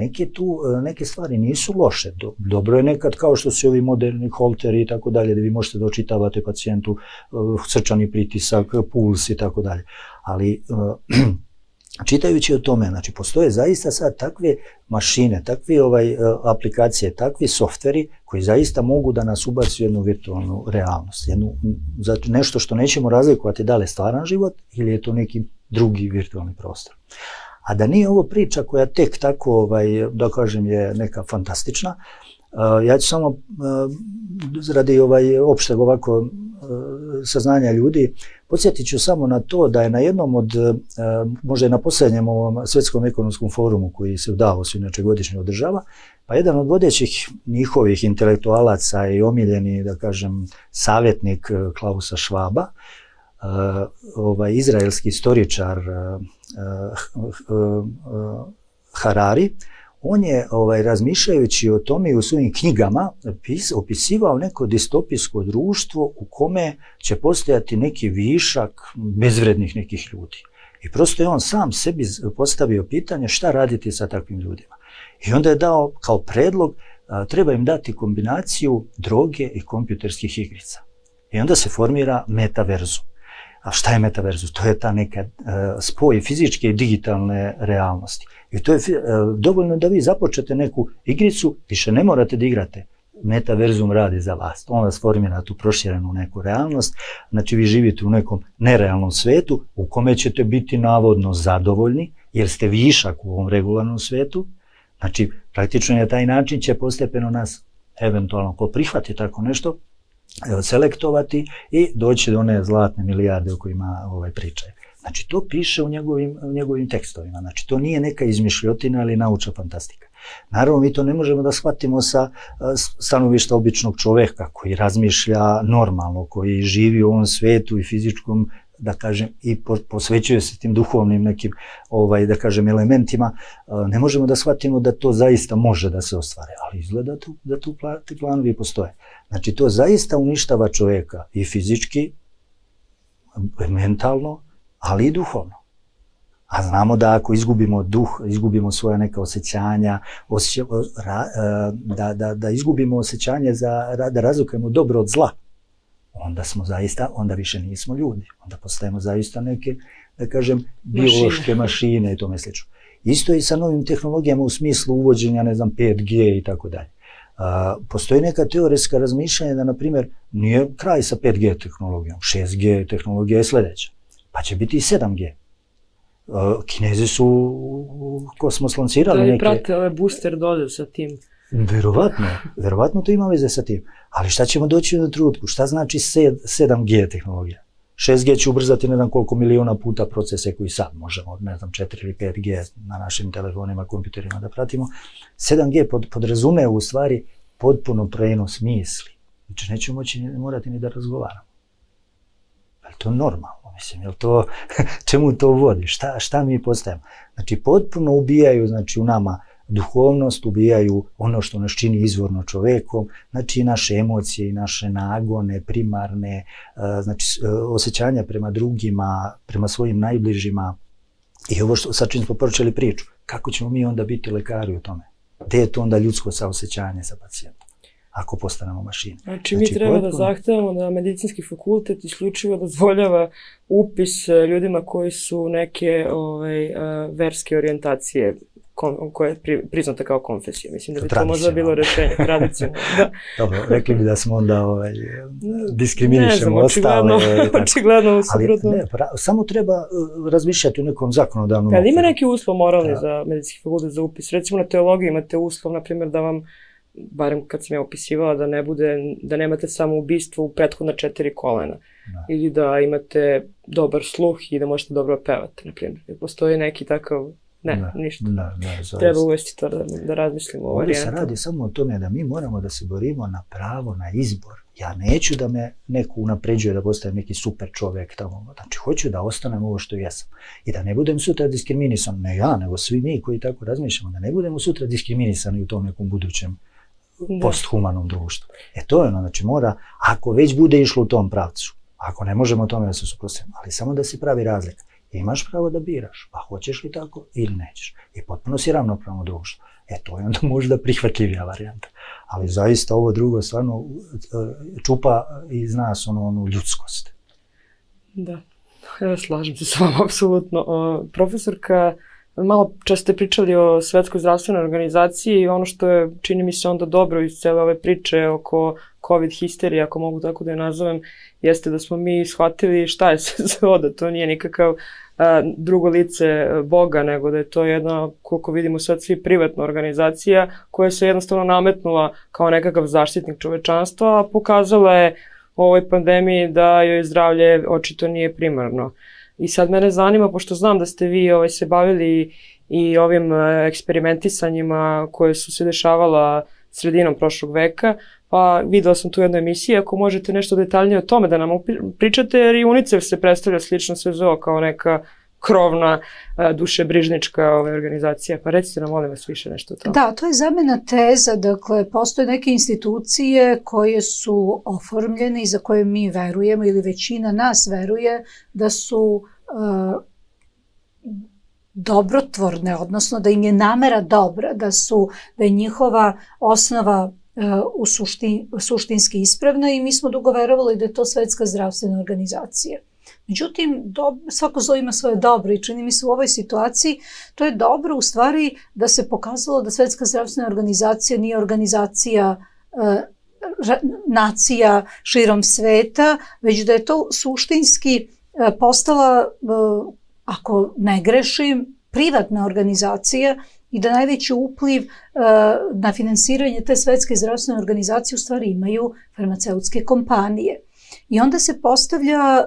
neke stvari nisu loše. Dobro je nekad, kao što su ovi moderni holteri i tako dalje, da vi možete da očitavate pacijentu srčani pritisak, puls i tako dalje. Ali čitajući o tome, znači postoje zaista sad takve mašine, takve aplikacije, takvi softveri koji zaista mogu da nas ubaci u jednu virtualnu realnost, nešto što nećemo razlikovati da li je stvaran život ili je to neki drugi virtualni prostor. A da nije ovo priča koja tek tako, da kažem, je neka fantastična, ja ću samo radi opšteg ovako saznanja ljudi, podsjetit ću samo na to da je na jednom od, možda i na posljednjem ovom Svjetskom ekonomskom forumu koji se u Davosu inače godišnje održava, pa jedan od vodećih njihovih intelektualaca i omiljeni, da kažem, savjetnik Klausa Schwaba, izraelski istoričar Harari, on je razmišljajući o tome i u svojim knjigama opisivao neko distopijsko društvo u kome će postojati neki višak bezvrednih nekih ljudi. I prosto je on sam sebi postavio pitanje šta raditi sa takvim ljudima. I onda je dao kao predlog, treba im dati kombinaciju droge i kompjuterskih igrica. I onda se formira metaverzum. A šta je metaverzum? To je ta neka spoj fizičke i digitalne realnosti. I to je dovoljno da vi započete neku igricu, više ne morate da igrate. Metaverzum radi za vas. On vas formira tu proširenu neku realnost. Znači vi živite u nekom nerealnom svetu u kome ćete biti navodno zadovoljni jer ste višak u ovom regularnom svetu. Znači praktično na taj način će postepeno nas, eventualno ko prihvati tako nešto, selektovati i doći do one zlatne milijarde o kojima pričaju. Znači to piše u njegovim tekstovima, znači to nije neka izmišljotina ili naučna fantastika. Naravno mi to ne možemo da shvatimo sa stanovišta običnog čoveka koji razmišlja normalno, koji živi u ovom svetu i fizičkom, da kažem, i posvećuje se tim duhovnim nekim, da kažem, elementima. Ne možemo da shvatimo da to zaista može da se ostvari, ali izgleda da tu ti planovi postoje. Znači to zaista uništava čovjeka i fizički, mentalno, ali i duhovno. A znamo da ako izgubimo duh, izgubimo svoje neka osjećanja, da izgubimo osjećanje da razlikujemo dobro od zla, onda više nismo ljudi. Onda postajemo zaista neke, da kažem, biološke mašine i tome slično. Isto je i sa novim tehnologijama u smislu uvođenja, 5G i tako dalje. Postoji neka teoretska razmišljanja da, na primjer, nije kraj sa 5G tehnologijom, 6G tehnologija je sljedeća, pa će biti i 7G. Kinezi su kosmos lancirali neke... Da i prate ove booster doze sa tim. Verovatno to ima veze sa tim. Ali šta ćemo doći na trenutku? Šta znači 7G tehnologija? 6G će ubrzati ne znam koliko miliona puta procese koji sad možemo, ne znam, 4 ili 5G na našim telefonima, kompjuterima da pratimo. 7G podrazume u stvari potpuno prenos misli. Znači nećemo morati ni da razgovaramo. Je li to normalno? Mislim, je li to, čemu to vodi? Šta mi postajemo? Znači potpuno ubijaju, znači, u nama duhovnost, ubijaju ono što nas čini izvorno čovekom, znači i naše emocije, i naše nagone, primarne, znači osjećanja prema drugima, prema svojim najbližima. I ovo što sad čim smo počeli priču, kako ćemo mi onda biti lekari u tome? Gde je to onda ljudsko saosećanje sa pacijentom, ako postanemo mašine? Znači mi treba da zahtevamo da medicinski fakultet isključivo dozvoljava upis ljudima koji su neke verske orijentacije, koja je priznata kao konfesija. Mislim da bi to možda bilo rešenje, tradicionalno. Da. Dobro, rekli bi da smo onda diskriminišemo ostale. Očigledno suprotno. Ali samo treba razmišljati o nekom zakonodavnom okviru. Ali ima neki uslov moralni za medicinski fakultet za upis? Recimo na teologiji imate uslov, na primjer, da vam, barem kad sam ja opisivala, da nemate samo ubistvo u prethodna 4 kolena. Ili da imate dobar sluh i da možete dobro pevati, na primjer. Postoji neki takav... Ne, ništa. Treba uvesti to da razmislimo o varijantu. Ovdje se radi samo o tome da mi moramo da se borimo na pravo na izbor. Ja neću da me neko unapređuje da postajem neki super čovjek tamo. Znači, hoću da ostanem ovo što jesam. I da ne budem sutra diskriminisan, ne ja, nego svi mi koji tako razmišljamo, da ne budemo sutra diskriminisani u tom nekom budućem posthumanom društvu. To je ono, znači mora, ako već bude išlo u tom pravcu, ako ne možemo tome da se suprotstavimo, ali samo da se pravi razlika. Imaš pravo da biraš, pa hoćeš li tako ili nećeš. I potpuno si ravnopravno društvo. To je onda možda prihvatljivija varijanta. Ali zaista ovo drugo stvarno čupa iz nas onu ljudskost. Da, slažem se s vama, apsolutno. Profesorka, malo čas ste pričali o Svetskoj zdravstvenoj organizaciji i ono što je, čini mi se, onda dobro iz cele ove priče oko COVID histerije, ako mogu tako da je nazovem, jeste da smo mi shvatili šta je SZO, da to nije nikakav drugo lice Boga, nego da je to jedna, koliko vidimo sad svi, privatna organizacija koja se jednostavno nametnula kao nekakav zaštitnik čovečanstva, a pokazala je u ovoj pandemiji da joj zdravlje očito nije primarno. I sad mene zanima, pošto znam da ste vi se bavili i ovim eksperimentisanjima koje su se dešavala sredinom prošlog veka, pa videla sam tu jednu emisiju, ako možete nešto detaljnije o tome da nam pričate, jer i UNICEF se predstavlja slično SZO kao neka krovna dušebrižnička organizacija. Pa recite nam, molim vas, više nešto o tome. Da, to je za mene teza. Dakle, postoje neke institucije koje su oformljene i za koje mi verujemo, ili većina nas veruje, da su dobrotvorne, odnosno da im je namera dobra, da je njihova osnova suštinski ispravna i mi smo dugo verovali da je to Svetska zdravstvena organizacija. Međutim, svako zlo ima svoje dobro i čini mi se u ovoj situaciji to je dobro u stvari da se pokazalo da Svetska zdravstvena organizacija nije organizacija nacija širom sveta, već da je to suštinski postala, ako ne grešim, privatna organizacija i da najveći upliv na finansiranje te Svetske zdravstvene organizacije u stvari imaju farmaceutske kompanije. I onda se postavlja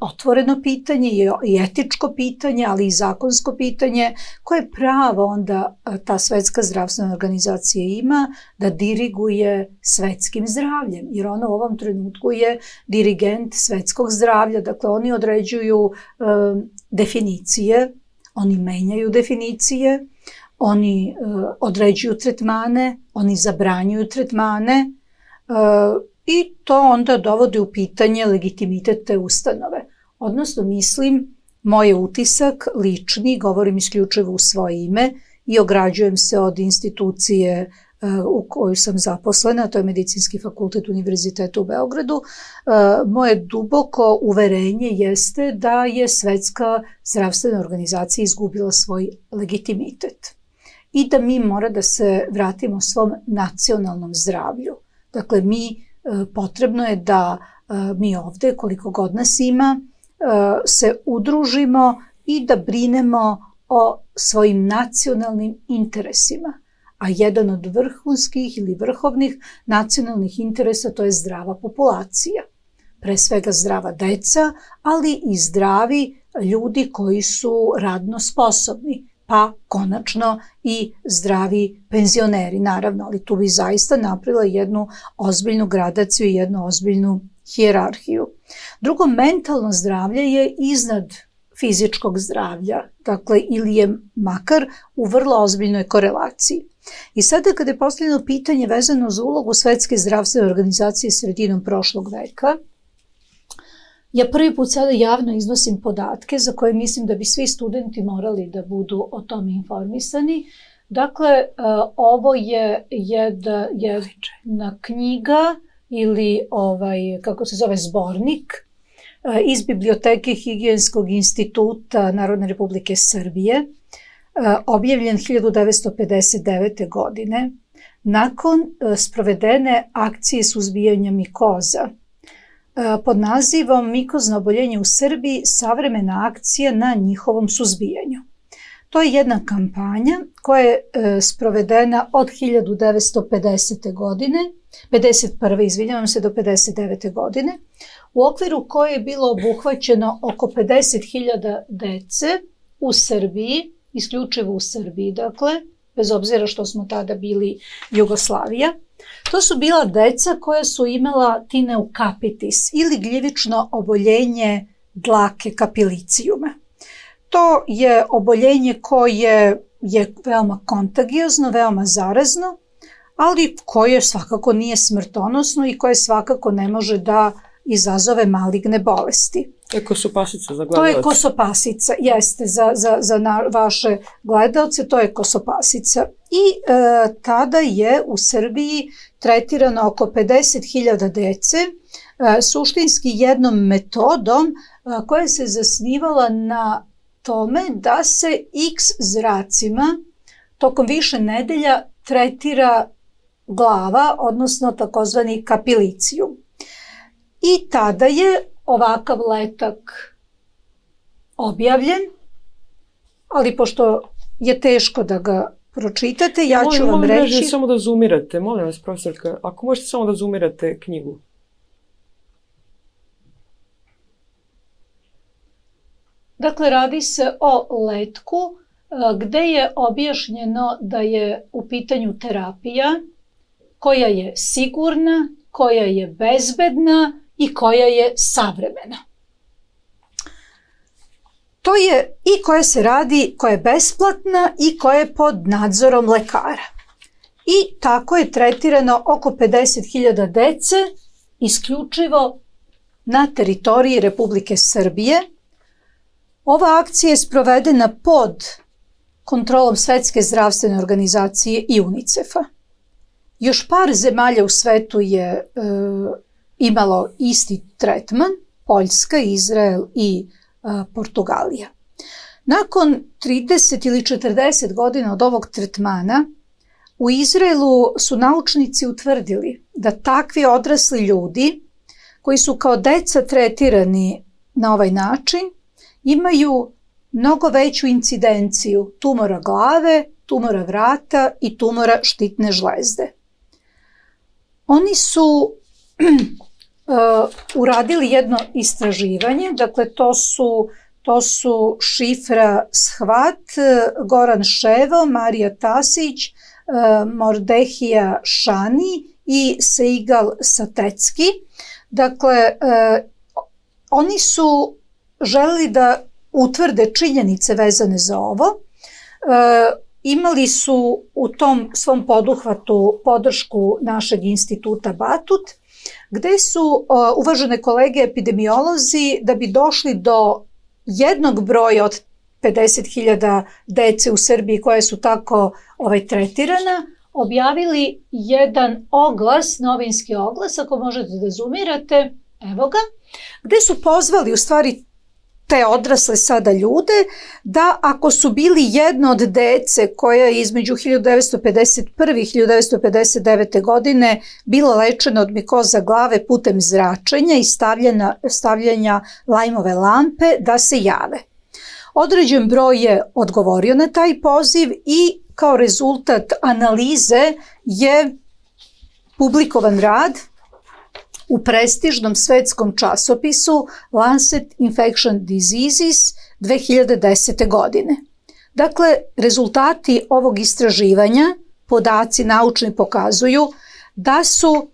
otvoreno pitanje i etičko pitanje, ali i zakonsko pitanje, koje pravo onda ta Svetska zdravstvena organizacija ima da diriguje svetskim zdravljem, jer ona u ovom trenutku je dirigent svetskog zdravlja. Dakle, oni određuju definicije, oni menjaju definicije, oni određuju tretmane, oni zabranjuju tretmane i to onda dovodi u pitanje legitimitet te ustanove. Odnosno, mislim, moj je utisak lični, govorim isključivo u svoje ime i ograđujem se od institucije u koju sam zaposlena, to je Medicinski fakultet Univerziteta u Beogradu. Moje duboko uverenje jeste da je Svetska zdravstvena organizacija izgubila svoj legitimitet. i da mi mora da se vratimo svom nacionalnom zdravlju. Dakle, potrebno je da mi ovde, koliko god nas ima, se udružimo i da brinemo o svojim nacionalnim interesima. A jedan od vrhunskih ili vrhovnih nacionalnih interesa to je zdrava populacija. Pre svega zdrava deca, ali i zdravi ljudi koji su radno sposobni, pa konačno i zdravi penzioneri, naravno, ali tu bi zaista napravila jednu ozbiljnu gradaciju i jednu ozbiljnu hijerarhiju. Drugo, mentalno zdravlje je iznad fizičkog zdravlja, dakle, ili je makar u vrlo ozbiljnoj korelaciji. I sada kada je postavljeno pitanje vezano za ulogu Svetske zdravstvene organizacije sredinom prošlog veka, ja prvi put sada javno iznosim podatke za koje mislim da bi svi studenti morali da budu o tome informisani. Dakle, ovo je jedna knjiga ili kako se zove zbornik iz Biblioteke Higijenskog instituta Narodne Republike Srbije, objavljen 1959. godine, nakon sprovedene akcije suzbijanja mikoza pod nazivom Mikozno oboljenje u Srbiji, savremena akcija na njihovom suzbijanju. To je jedna kampanja koja je sprovedena od 1950. godine, 51. do 59. godine, u okviru koje je bilo obuhvaćeno oko 50.000 dece u Srbiji, isključivo u Srbiji, dakle, bez obzira što smo tada bili Jugoslavija. To su bila deca koja su imala tineu capitis ili gljivično oboljenje dlake kapilicijume. To je oboljenje koje je veoma kontagiozno, veoma zarazno, ali koje svakako nije smrtonosno i koje svakako ne može da izazove maligne bolesti. To je kosopasica za gledalce. To je kosopasica, jeste, za vaše gledalce, to je kosopasica. I tada je u Srbiji tretirano oko 50.000 dece, suštinski jednom metodom koja se zasnivala na tome da se X zracima tokom više nedelja tretira glava, odnosno takozvani kapilicijum. I tada je ovakav letak objavljen, ali pošto je teško da ga pročitate, ja ću vam reći... Molim samo da zoomirate, molim vas, profesorka, ako možete samo da zoomirate knjigu. Dakle, radi se o letku gde je objašnjeno da je u pitanju terapija koja je sigurna, koja je bezbedna i koja je savremena. To je i koja se radi, koja je besplatna i koja je pod nadzorom lekara. I tako je tretirano oko 50.000 dece isključivo na teritoriji Republike Srbije. Ova akcija je sprovedena pod kontrolom Svetske zdravstvene organizacije i UNICEF-a. Još par zemalja u svetu je imalo isti tretman, Poljska, Izrael i Portugalija. Nakon 30 ili 40 godina od ovog tretmana, u Izraelu su naučnici utvrdili da takvi odrasli ljudi, koji su kao deca tretirani na ovaj način, imaju mnogo veću incidenciju tumora glave, tumora vrata i tumora štitne žlezde. Oni su uradili jedno istraživanje, dakle to su Šifra Shvat, Goran Ševo, Marija Tasić, Mordehija Šani i Seigal Satecki. Dakle, oni su želeli da utvrde činjenice vezane za ovo. Imali su u tom svom poduhvatu podršku našeg instituta Batut, gde su uvažene kolege epidemiolozi, da bi došli do jednog broja od 50.000 dece u Srbiji koje su tako tretirana, objavili jedan oglas, novinski oglas, ako možete da zoomirate, evo ga, gde su pozvali u stvari te odrasle sada ljude, da ako su bili jedno od dece koja je između 1951. i 1959. godine bila lečena od mikoza glave putem zračenja i stavljanja lajmove lampe, da se jave. Određen broj je odgovorio na taj poziv i kao rezultat analize je publikovan rad u prestižnom svetskom časopisu Lancet Infectious Diseases 2010. godine. Dakle, rezultati ovog istraživanja, podaci naučni pokazuju da su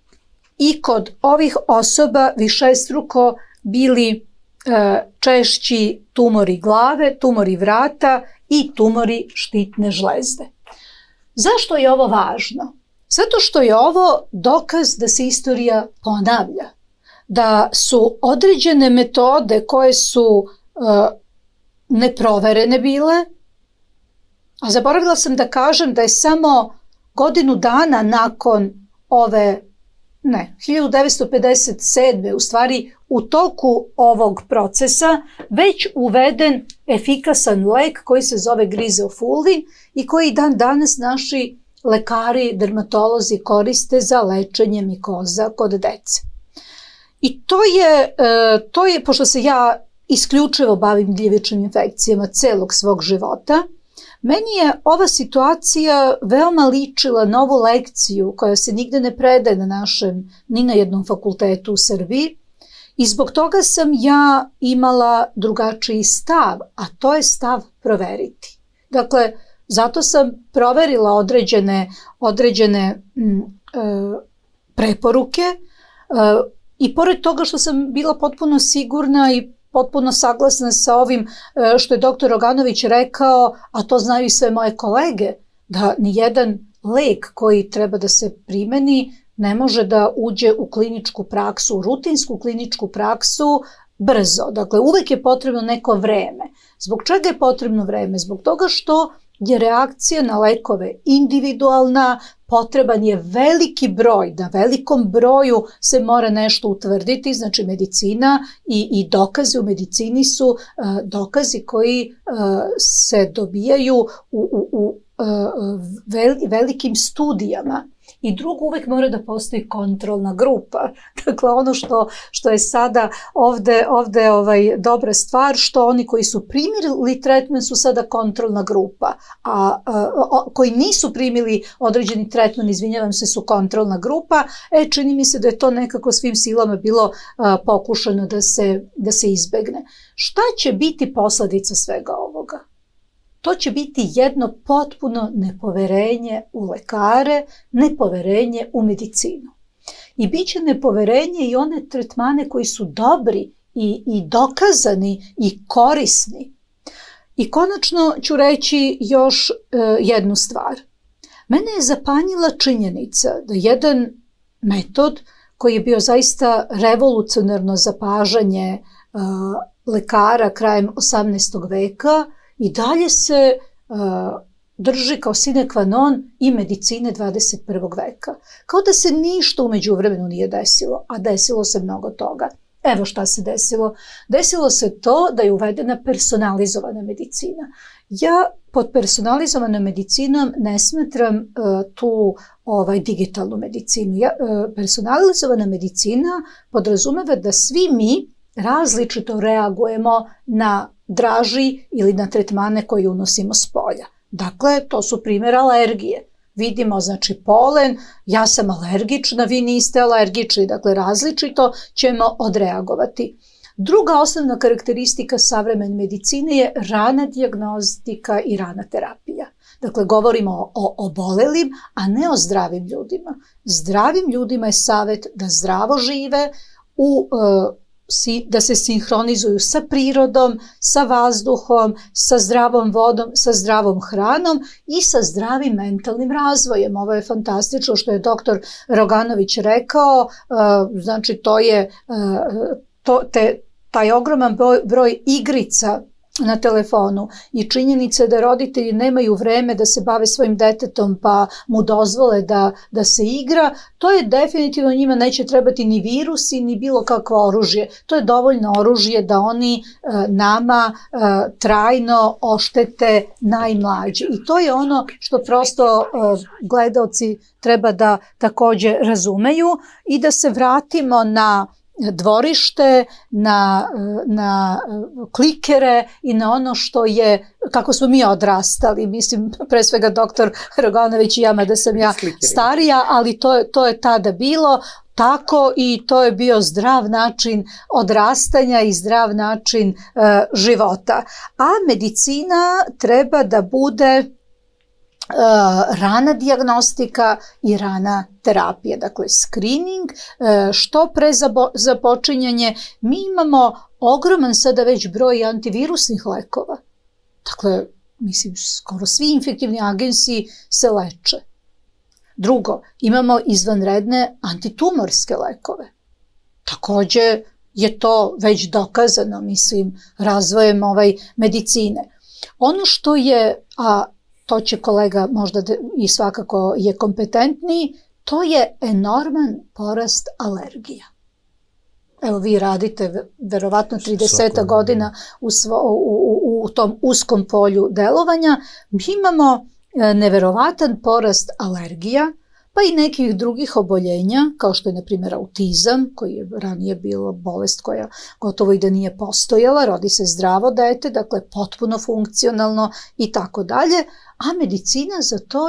i kod ovih osoba višestruko bili češći tumori glave, tumori vrata i tumori štitne žlezde. Zašto je ovo važno? Zato što je ovo dokaz da se istorija ponavlja, da su određene metode koje su neproverene bile, a zaboravila sam da kažem da je samo godinu dana nakon 1957. u stvari u toku ovog procesa već uveden efikasan lek koji se zove Griseofulin i koji dan danas naši lekari, dermatolozi koriste za lečenje mikoza kod dece. I to je, pošto se ja isključivo bavim gljivičnim infekcijama celog svog života, meni je ova situacija veoma ličila na ovu lekciju koja se nigde ne predaje ni na jednom fakultetu u Srbiji, i zbog toga sam ja imala drugačiji stav, a to je stav proveriti. Dakle, zato sam proverila određene preporuke i pored toga što sam bila potpuno sigurna i potpuno saglasna sa ovim što je dr. Roganović rekao, a to znaju i sve moje kolege, da nijedan lek koji treba da se primeni ne može da uđe u kliničku praksu, u rutinsku kliničku praksu brzo. Dakle, uvek je potrebno neko vreme. Zbog čega je potrebno vreme? Zbog toga što je reakcija na lekove individualna, potreban je veliki broj, na velikom broju se mora nešto utvrditi, znači medicina i dokazi u medicini su dokazi koji se dobijaju u velikim studijama. I drugo, uvek mora da postoji kontrolna grupa. Dakle, ono što je sada ovde dobra stvar, što oni koji su primili tretman su sada kontrolna grupa, a koji nisu primili određeni tretman, izvinjavam se, su kontrolna grupa. Čini mi se da je to nekako svim silama bilo pokušano da se izbegne. Šta će biti posledica svega ovoga? To će biti jedno potpuno nepoverenje u lekare, nepoverenje u medicinu. I bit će nepoverenje i one tretmane koji su dobri i dokazani i korisni. I konačno ću reći još jednu stvar. Mene je zapanjila činjenica da jedan metod koji je bio zaista revolucionarno zapažanje lekara krajem 18. veka, i dalje se drži kao sine qua non i medicine 21. veka. Kao da se ništa u međuvremenu nije desilo, a desilo se mnogo toga. Evo šta se desilo. Desilo se to da je uvedena personalizovana medicina. Ja pod personalizovanom medicinom ne smatram tu digitalnu medicinu. Personalizovana medicina podrazumeva da svi mi različito reagujemo na draži ili na tretmane koje unosimo s polja. Dakle, to su primjer alergije. Vidimo, znači, polen, ja sam alergična, vi niste alergični, dakle, različito ćemo odreagovati. Druga osnovna karakteristika savremene medicine je rana dijagnostika i rana terapija. Dakle, govorimo o obolelim, a ne o zdravim ljudima. Zdravim ljudima je savjet da zdravo žive, da se sinhronizuju sa prirodom, sa vazduhom, sa zdravom vodom, sa zdravom hranom i sa zdravim mentalnim razvojem. Ovo je fantastično što je dr. Roganović rekao, znači to je taj ogroman broj igrica na telefonu i činjenica da roditelji nemaju vreme da se bave svojim detetom pa mu dozvole da se igra, to je definitivno njima neće trebati ni virusi ni bilo kakvo oružje. To je dovoljno oružje da oni nama trajno oštete najmlađi. I to je ono što prosto gledaoci treba da takođe razumeju i da se vratimo na dvorište, na klikere i na ono što je, kako smo mi odrastali. Mislim, pre svega doktor Roganović i ja, mada sam ja starija, ali to je tada bilo tako i to je bio zdrav način odrastanja i zdrav način života. A medicina treba da bude rana dijagnostika i rana terapija, dakle screening, što pre započinjanje. Mi imamo ogroman sada već broj antivirusnih lekova. Dakle, mislim, skoro svi infektivni agensi se leče. Drugo, imamo izvanredne antitumorske lekove. Takođe je to već dokazano, mislim, razvojem medicine. Ono što je, a to će kolega možda i svakako je kompetentniji, to je enorman porast alergija. Evo, vi radite verovatno 30 godina u tom uskom polju delovanja. Mi imamo neverovatan porast alergija, pa i nekih drugih oboljenja, kao što je, na primjer, autizam, koji je ranije bilo bolest koja gotovo i da nije postojala, rodi se zdravo dete, dakle potpuno funkcionalno i tako dalje, a medicina za to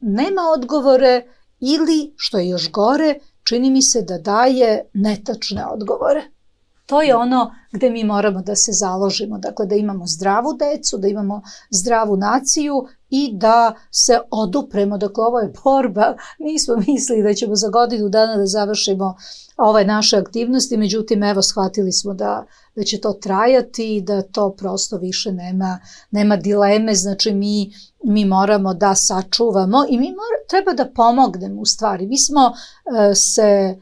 nema odgovore ili, što je još gore, čini mi se da daje netačne odgovore. To je ono gde mi moramo da se založimo, dakle da imamo zdravu decu, da imamo zdravu naciju i da se odupremo. Dakle, ovo je borba, nismo mislili da ćemo za godinu dana da završimo ove naše aktivnosti, međutim, evo, shvatili smo da će to trajati i da to prosto više nema dileme, znači mi moramo da sačuvamo i mi treba da pomognemo u stvari. Mi smo se,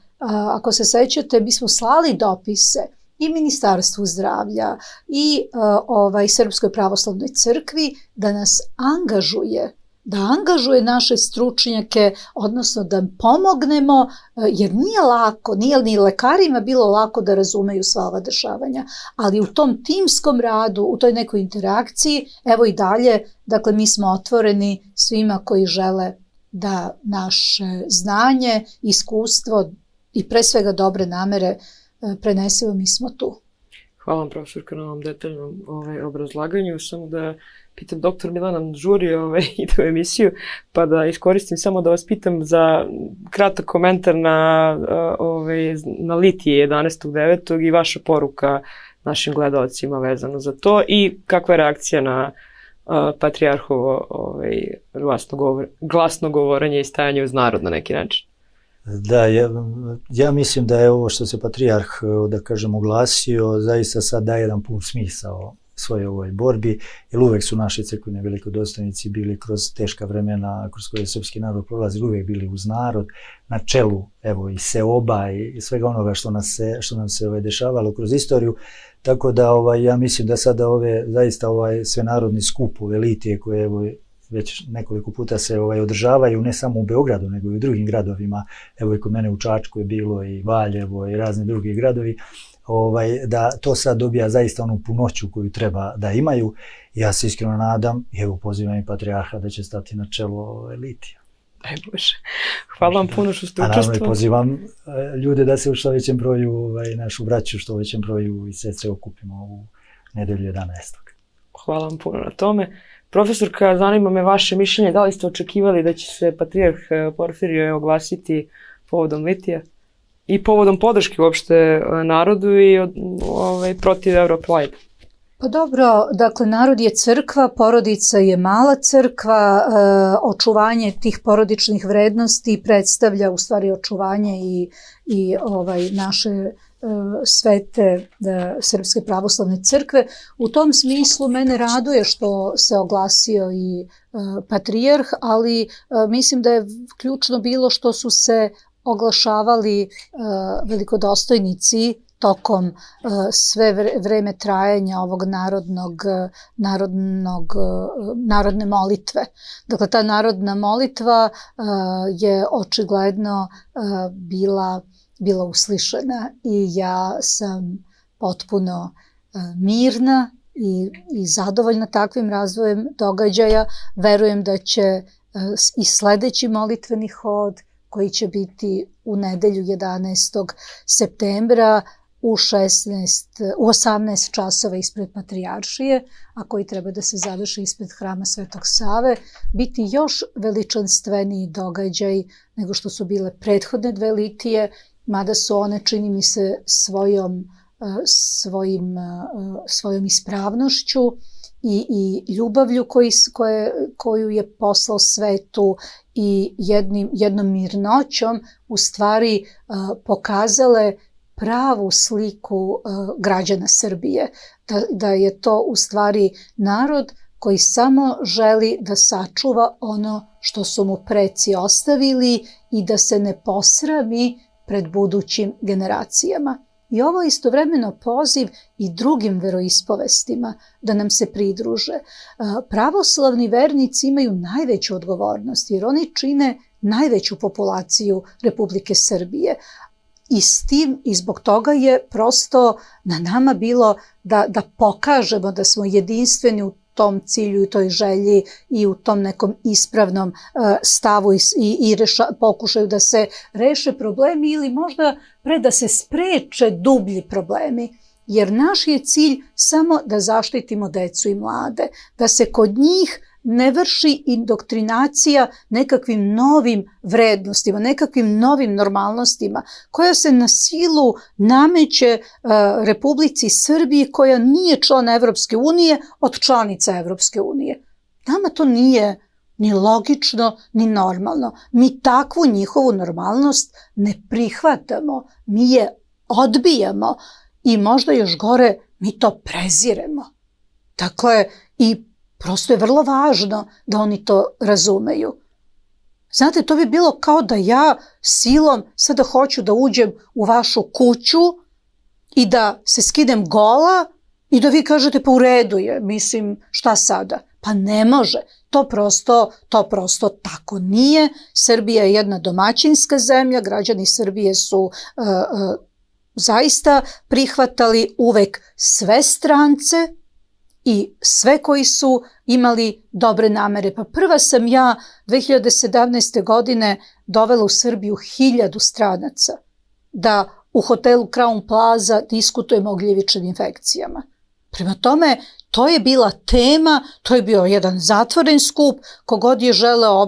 ako se sećate, mi smo slali dopise i Ministarstvu zdravlja i Srpskoj pravoslavnoj crkvi da nas angažuje naše stručnjake, odnosno da pomognemo, jer nije lako, nije ni lekarima bilo lako da razumeju sva ova dešavanja, ali u tom timskom radu, u toj nekoj interakciji, evo i dalje, dakle mi smo otvoreni svima koji žele da naše znanje, iskustvo i pre svega dobre namere prenesemo, mi smo tu. Hvala vam, profesorka, na ovom detaljnom obrazlaganju. Samo da pitam, doktor Milana žuri ide u emisiju, pa da iskoristim samo da vas pitam za kratak komentar na litije 11.9. i vaša poruka našim gledalcima vezano za to i kakva je reakcija na patrijarhovo glasno govorenje i stajanje uz narod na neki način. Da, ja mislim da je ovo što se patrijarh, da kažem, oglasio, zaista sad daje jedan pun smisao svojoj ovoj borbi, jer uvek su naši crkveni velikodostojnici bili kroz teška vremena kroz koje je srpski narod prolazili, uvek bili uz narod, na čelu, evo, i seoba i svega onoga što nam se dešavalo kroz istoriju, tako da ja mislim da sada zaista svenarodni skup, ove litije koje, evo, već nekoliko puta se održavaju, ne samo u Beogradu, nego i u drugim gradovima, evo i kod mene u Čačku je bilo i Valjevo i razni drugi gradovi, da to sad dobija zaista onu punoću koju treba da imaju. Ja se iskreno nadam, i evo pozivam i patrijarha da će stati na čelo litija. Daj Bože. Hvala vam puno što ste učestvovali. A naravno i pozivam ljude da se u što većem broju, našu braću što većem broju i sestre okupimo u nedelju 11. Hvala vam puno na tome. Profesorka, zanima me vaše mišljenje, da li ste očekivali da će se patrijarh Porfirije oglasiti povodom litija i povodom podrške uopšte narodu i protiv Europe-Light? Pa dobro, dakle, narod je crkva, porodica je mala crkva, očuvanje tih porodičnih vrednosti predstavlja u stvari očuvanje i naše svete Srpske pravoslavne crkve. U tom smislu mene raduje što se oglasio i patrijarh, ali mislim da je ključno bilo što su se oglašavali velikodostojnici tokom sve vreme trajanja ovog narodne molitve. Dakle, ta narodna molitva je očigledno bila uslišena i ja sam potpuno mirna i zadovoljna takvim razvojem događaja. Verujem da će i sledeći molitveni hod koji će biti u nedelju 11. septembra u 18 časova ispred Patrijaršije, a koji treba da se završi ispred Hrama Svetog Save, biti još veličanstveniji događaj nego što su bile prethodne dve litije, mada su one, čini mi se, svojom ispravnošću i ljubavlju koju je poslao svetu i jednom mirnoćom u stvari pokazale pravu sliku građana Srbije. Da je to u stvari narod koji samo želi da sačuva ono što su mu preci ostavili i da se ne posrami pred budućim generacijama. I ovo je istovremeno poziv i drugim veroispovestima da nam se pridruže. Pravoslavni vernici imaju najveću odgovornost jer oni čine najveću populaciju Republike Srbije. I zbog toga je prosto na nama bilo da pokažemo da smo jedinstveni u tom cilju i toj želji i u tom nekom ispravnom stavu i pokušaju da se reše problemi ili možda da se spreče dublji problemi. Jer naš je cilj samo da zaštitimo decu i mlade, da se kod njih ne vrši indoktrinacija nekakvim novim vrednostima, nekakvim novim normalnostima, koja se na silu nameće Republici Srbiji koja nije član Evropske unije od članica Evropske unije. Nama to nije ni logično, ni normalno. Mi takvu njihovu normalnost ne prihvatamo, mi je odbijamo i možda još gore, mi to preziremo. Dakle, i prosto je vrlo važno da oni to razumeju. Znate, to bi bilo kao da ja silom sada hoću da uđem u vašu kuću i da se skidem gola i da vi kažete pa u redu je, mislim, šta sada? Pa ne može. To prosto tako nije. Srbija je jedna domaćinska zemlja, građani Srbije su zaista prihvatali uvek sve strance i sve koji su imali dobre namere. Pa prva sam ja 2017. godine dovela u Srbiju 1000 stranaca da u hotelu Crown Plaza diskutujemo o gljivičnim infekcijama. Prema tome, to je bila tema, to je bio jedan zatvoren skup, kogod je želeo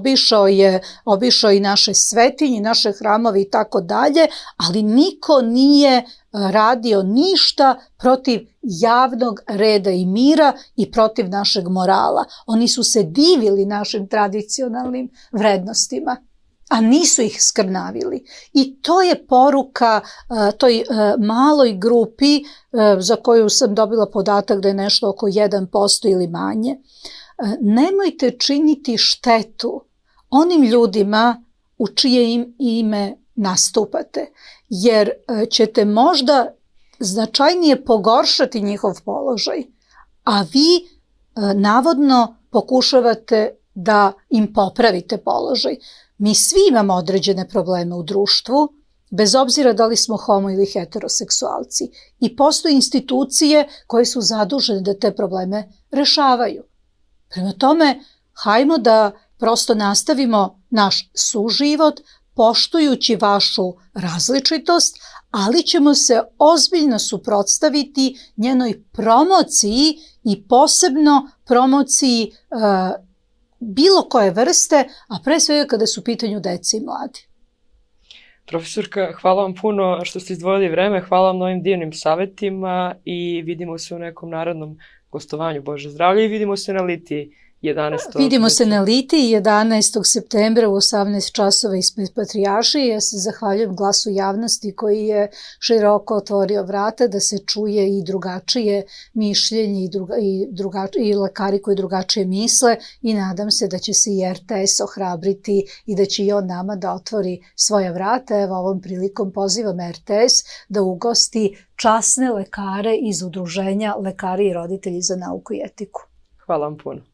obišao i naše svetinje, naše hramove i tako dalje, ali niko nije radio ništa protiv javnog reda i mira i protiv našeg morala. Oni su se divili našim tradicionalnim vrednostima, a nisu ih skrnavili. I to je poruka toj maloj grupi za koju sam dobila podatak da je nešto oko 1% ili manje. Nemojte činiti štetu onim ljudima u čije ime nastupate, jer ćete možda značajnije pogoršati njihov položaj, a vi navodno pokušavate da im popravite položaj. Mi svi imamo određene probleme u društvu, bez obzira da li smo homo ili heteroseksualci. I postoje institucije koje su zadužene da te probleme rešavaju. Prema tome, hajmo da prosto nastavimo naš suživot, poštujući vašu različitost, ali ćemo se ozbiljno suprotstaviti njenoj promociji i posebno promociji bilo koje vrste, a pre svega kada su u pitanju deci i mladi. Profesorka, hvala vam puno što ste izdvojili vreme, hvala vam na ovim divnim savjetima i vidimo se u nekom narodnom gostovanju. Bože zdravlje i vidimo se na litiji 11. Vidimo se na Litiji 11. septembra u 18 časova ispred Patrijaršije. Ja se zahvaljujem Glasu javnosti koji je široko otvorio vrata da se čuje i drugačije mišljenje i lekari koji drugačije misle i nadam se da će se i RTS ohrabriti i da će i on nama da otvori svoja vrata. Evo ovom prilikom pozivam RTS da ugosti časne lekare iz udruženja Lekari i roditelji za nauku i etiku. Hvala vam puno.